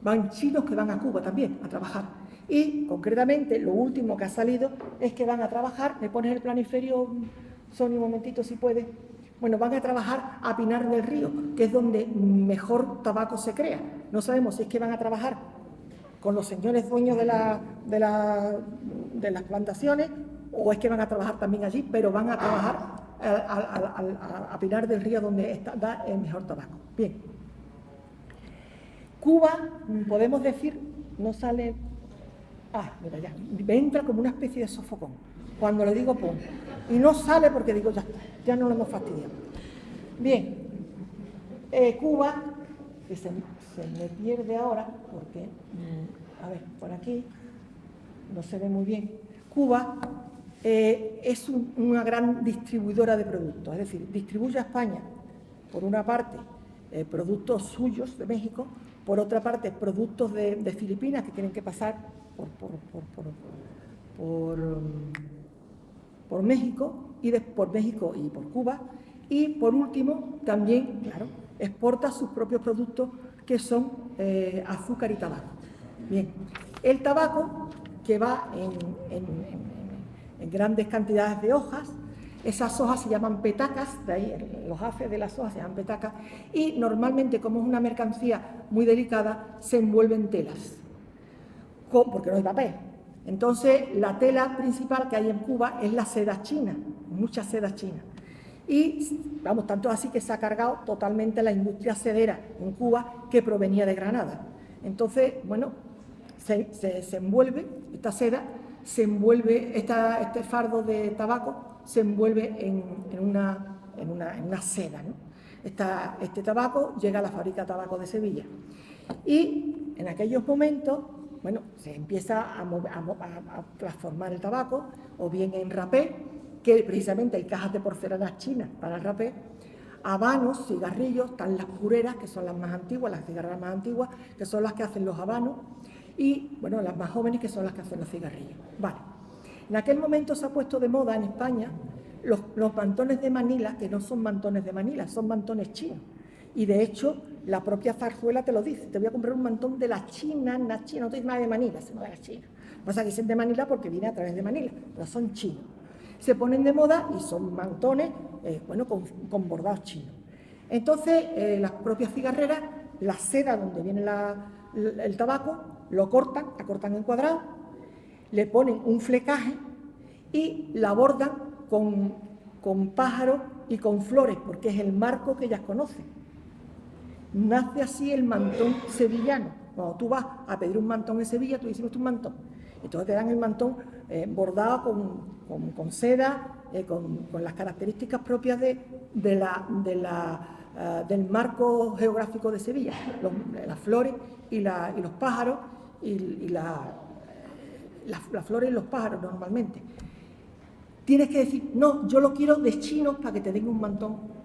Van chinos que van a Cuba también a trabajar. Y concretamente lo último que ha salido es que van a trabajar, me pones el planiferio, Sonia, un momentito si puedes. Bueno, van a trabajar a Pinar del Río, que es donde mejor tabaco se crea. No sabemos si es que van a trabajar con los señores dueños de las plantaciones o es que van a trabajar también allí, pero van a trabajar a Pinar del Río, donde da el mejor tabaco. Bien. Cuba, podemos decir, no sale... Ah, mira, ya, me entra como una especie de sofocón cuando le digo pon. Y no sale porque digo, ya está, ya no lo hemos fastidiado. Bien, Cuba, que se me pierde ahora, porque, a ver, por aquí no se ve muy bien. Cuba es una gran distribuidora de productos, es decir, distribuye a España, por una parte, productos suyos de México, por otra parte, productos de Filipinas que tienen que pasar por México, por México y por Cuba, y por último, también, claro, exporta sus propios productos que son azúcar y tabaco. Bien, el tabaco, que va en grandes cantidades de hojas, esas hojas se llaman petacas, de ahí los haces de las hojas se llaman petacas, y normalmente, como es una mercancía muy delicada, se envuelven telas, porque no hay papel. Entonces, la tela principal que hay en Cuba es la seda china, mucha seda china. Y, vamos, tanto así que se ha cargado totalmente la industria sedera en Cuba, que provenía de Granada. Entonces, bueno, se envuelve esta seda, se envuelve este fardo de tabaco, se envuelve en una seda, ¿no? Este tabaco llega a la fábrica de tabaco de Sevilla. Y en aquellos momentos, bueno, se empieza a transformar el tabaco, o bien en rapé, que precisamente hay cajas de porcelana chinas para el rapé, habanos, cigarrillos, están las pureras, que son las más antiguas, las cigarreras más antiguas, que son las que hacen los habanos, y, bueno, las más jóvenes, que son las que hacen los cigarrillos. Vale. En aquel momento se ha puesto de moda en España los mantones de Manila, que no son mantones de Manila, son mantones chinos. Y, de hecho, la propia zarzuela te lo dice, te voy a comprar un mantón de la China, no te dice nada de Manila, sino de la China. Pasa que dicen de Manila porque viene a través de Manila, pero son chinos. Se ponen de moda y son mantones, bueno, con bordados chinos. Entonces, las propias cigarreras, la seda donde viene el tabaco, la cortan en cuadrado, le ponen un flecaje y la bordan con pájaros y con flores, porque es el marco que ellas conocen. Nace así el mantón sevillano. Cuando tú vas a pedir un mantón en Sevilla, tú dices, un mantón. Entonces te dan el mantón bordado con seda, con las características propias del marco geográfico de Sevilla, las flores y los pájaros, y las flores y los pájaros normalmente. Tienes que decir, no, yo lo quiero de chino para que te den un mantón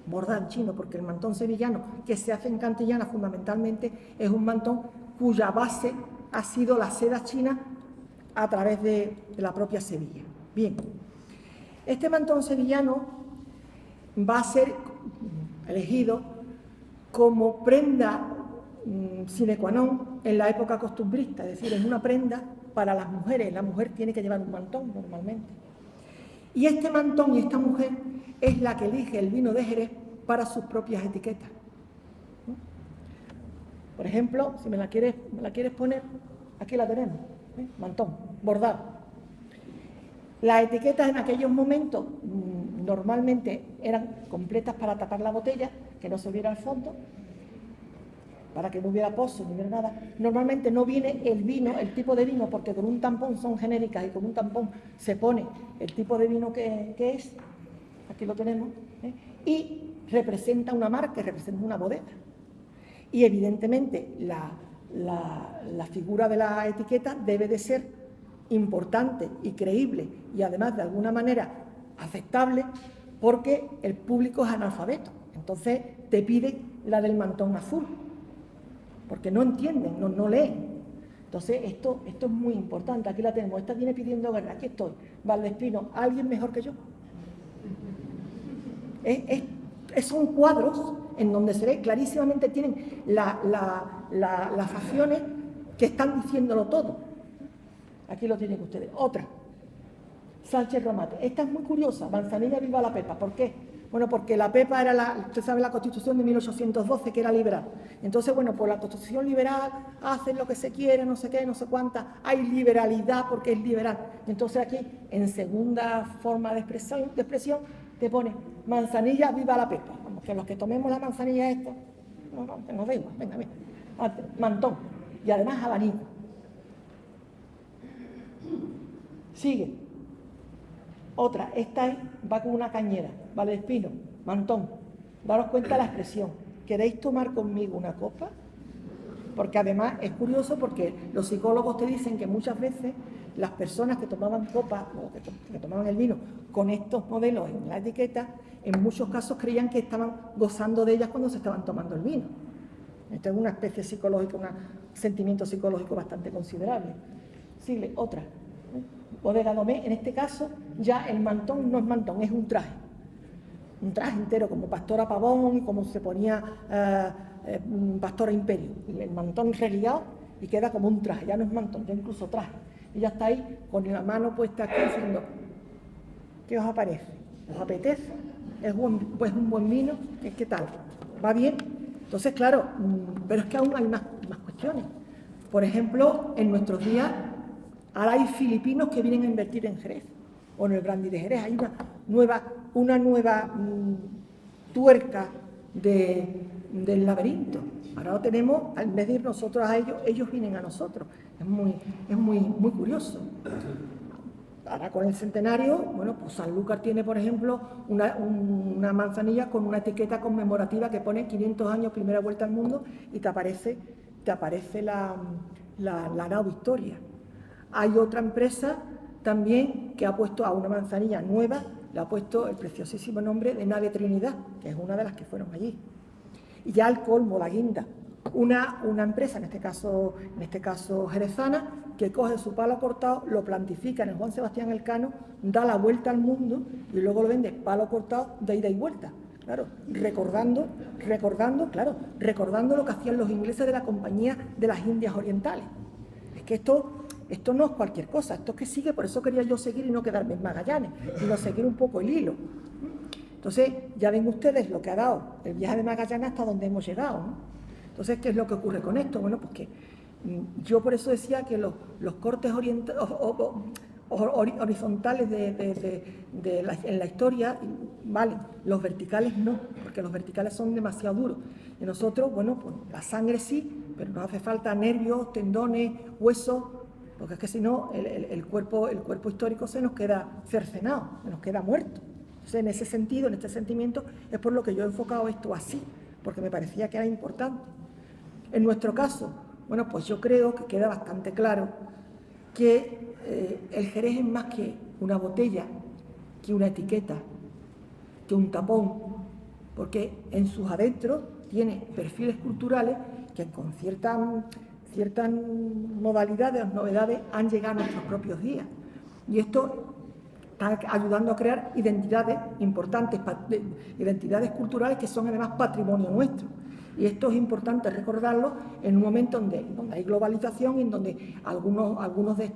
bordado en chino, porque el mantón sevillano, que se hace en Cantillana fundamentalmente, es un mantón cuya base ha sido la seda china a través de la propia Sevilla. Bien, este mantón sevillano va a ser elegido como prenda sine qua non en la época costumbrista, es decir, es una prenda para las mujeres. La mujer tiene que llevar un mantón normalmente. Y este mantón y esta mujer es la que elige el vino de Jerez para sus propias etiquetas. Por ejemplo, si me la quieres poner, aquí la tenemos, mantón, bordado. Las etiquetas en aquellos momentos normalmente eran completas para tapar la botella, que no se viera al fondo, para que no hubiera pozo, ni hubiera nada. Normalmente no viene el vino, el tipo de vino, porque con un tampón son genéricas y con un tampón se pone el tipo de vino que es, aquí lo tenemos, y representa una marca, representa una bodega. Y evidentemente la figura de la etiqueta debe de ser importante y creíble y además de alguna manera aceptable porque el público es analfabeto. Entonces te pide la del mantón azul, porque no entienden, no leen. Entonces esto es muy importante. Aquí la tenemos, esta viene pidiendo guerra, aquí estoy, Valdespino, ¿alguien mejor que yo? Son cuadros en donde se ve clarísimamente, tienen las facciones que están diciéndolo todo. Aquí lo tienen ustedes. Otra, Sánchez Romate. Esta es muy curiosa, Manzanilla viva la Pepa. ¿Por qué? Bueno, porque la Pepa era usted sabe, la Constitución de 1812, que era liberal. Entonces, bueno, pues la Constitución liberal, hacen lo que se quiere, no sé qué, no sé cuánta, hay liberalidad porque es liberal. Entonces aquí, en segunda forma de expresión te pone Manzanilla viva la Pepa. Vamos, que los que tomemos la manzanilla esta, que nos da igual, venga, mantón, y además abanico. Sigue. Otra, esta va con una cañera, Valdespino, mantón. Daros cuenta de la expresión. ¿Queréis tomar conmigo una copa? Porque además es curioso porque los psicólogos te dicen que muchas veces las personas que tomaban copa o que tomaban el vino con estos modelos en la etiqueta, en muchos casos creían que estaban gozando de ellas cuando se estaban tomando el vino. Esto es una especie psicológica, un sentimiento psicológico bastante considerable. Sigue, otra. Bodega Domé, en este caso ya el mantón no es mantón, es un traje entero, como Pastora Pavón y como se ponía Pastora Imperio, el mantón religado y queda como un traje, ya no es mantón, ya incluso traje, y ya está ahí con la mano puesta aquí diciendo, ¿qué os aparece? ¿Os apetece? Pues un buen vino, ¿qué tal? ¿Va bien? Entonces, claro, pero es que aún hay más cuestiones. Por ejemplo, en nuestros días ahora hay filipinos que vienen a invertir en Jerez o en el brandy de Jerez. Hay una nueva tuerca del laberinto. Ahora lo tenemos, en vez de ir nosotros a ellos, ellos vienen a nosotros. Es muy curioso. Ahora con el centenario, bueno, pues Sanlúcar tiene, por ejemplo, una manzanilla con una etiqueta conmemorativa que pone 500 años, primera vuelta al mundo, y te aparece la nao Victoria. Hay otra empresa también que ha puesto a una manzanilla nueva, le ha puesto el preciosísimo nombre de Nave Trinidad, que es una de las que fueron allí. Y ya al colmo, la guinda, una empresa, en este caso jerezana, que coge su palo cortado, lo plantifica en el Juan Sebastián Elcano, da la vuelta al mundo y luego lo vende palo cortado de ida y vuelta. Claro, recordando lo que hacían los ingleses de la Compañía de las Indias Orientales. Es que esto no es cualquier cosa, esto es que sigue, por eso quería yo seguir y no quedarme en Magallanes, sino seguir un poco el hilo. Entonces, ya ven ustedes lo que ha dado el viaje de Magallanes hasta donde hemos llegado, ¿no? Entonces, ¿qué es lo que ocurre con esto? Bueno, pues que yo por eso decía que los cortes horizontales en la historia, vale, los verticales no, porque los verticales son demasiado duros. Y nosotros, bueno, pues la sangre sí, pero nos hace falta nervios, tendones, huesos, porque es que si no, el cuerpo histórico se nos queda cercenado, se nos queda muerto. Entonces, en ese sentido, en este sentimiento, es por lo que yo he enfocado esto así, porque me parecía que era importante. En nuestro caso, bueno, pues yo creo que queda bastante claro que el Jerez es más que una botella, que una etiqueta, que un tapón, porque en sus adentros tiene perfiles culturales que con ciertas modalidades o novedades han llegado a nuestros propios días. Y esto está ayudando a crear identidades importantes, identidades culturales que son además patrimonio nuestro. Y esto es importante recordarlo en un momento donde hay globalización y en donde algunos de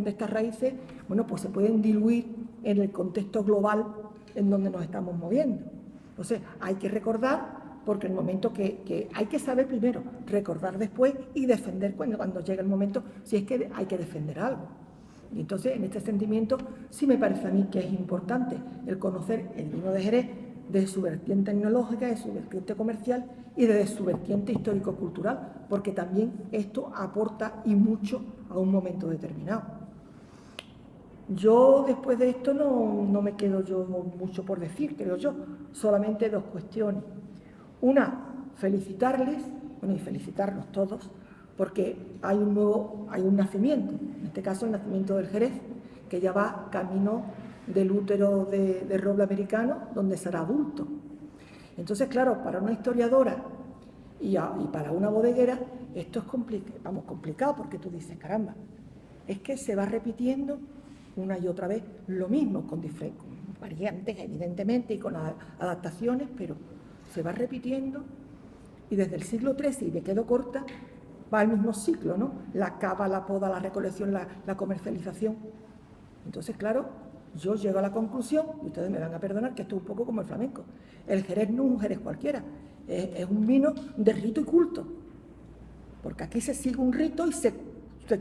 estas raíces, bueno, pues se pueden diluir en el contexto global en donde nos estamos moviendo. Entonces, hay que recordar, porque el momento que hay que saber primero, recordar después y defender cuando llegue el momento, si es que hay que defender algo. Y entonces, en este sentimiento, sí me parece a mí que es importante el conocer el vino de Jerez, de su vertiente tecnológica, de su vertiente comercial y de su vertiente histórico-cultural, porque también esto aporta y mucho a un momento determinado. Yo después de esto no me quedo yo mucho por decir, creo yo, solamente dos cuestiones. Una, felicitarles, bueno, y felicitarnos todos, porque hay un nacimiento, en este caso el nacimiento del Jerez, que ya va camino del útero de roble americano, donde será adulto. Entonces, claro, para una historiadora y para una bodeguera, esto es complicado, porque tú dices, caramba, es que se va repitiendo una y otra vez lo mismo, con variantes, evidentemente, y con adaptaciones, pero se va repitiendo, y desde el siglo XIII, y me quedo corta, va al mismo ciclo, ¿no? La cava, la poda, la recolección, la comercialización. Entonces, claro, yo llego a la conclusión, y ustedes me van a perdonar, que esto es un poco como el flamenco. El Jerez no es un Jerez cualquiera, es un vino de rito y culto, porque aquí se sigue un rito y se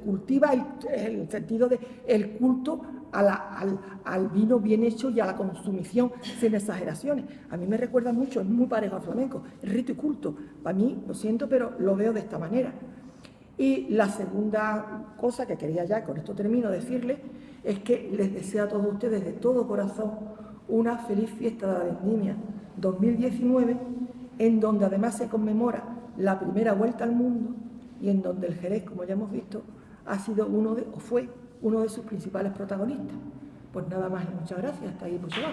cultiva el sentido del culto al vino bien hecho y a la consumición sin exageraciones. A mí me recuerda mucho, es muy parejo al flamenco, el rito y culto. Para mí, lo siento, pero lo veo de esta manera. Y la segunda cosa que quería ya, con esto termino, decirles, es que les deseo a todos ustedes de todo corazón una feliz fiesta de la Vendimia 2019, en donde además se conmemora la primera vuelta al mundo y en donde el Jerez, como ya hemos visto, fue uno de sus principales protagonistas. Pues nada más y muchas gracias. Hasta ahí, por llegar.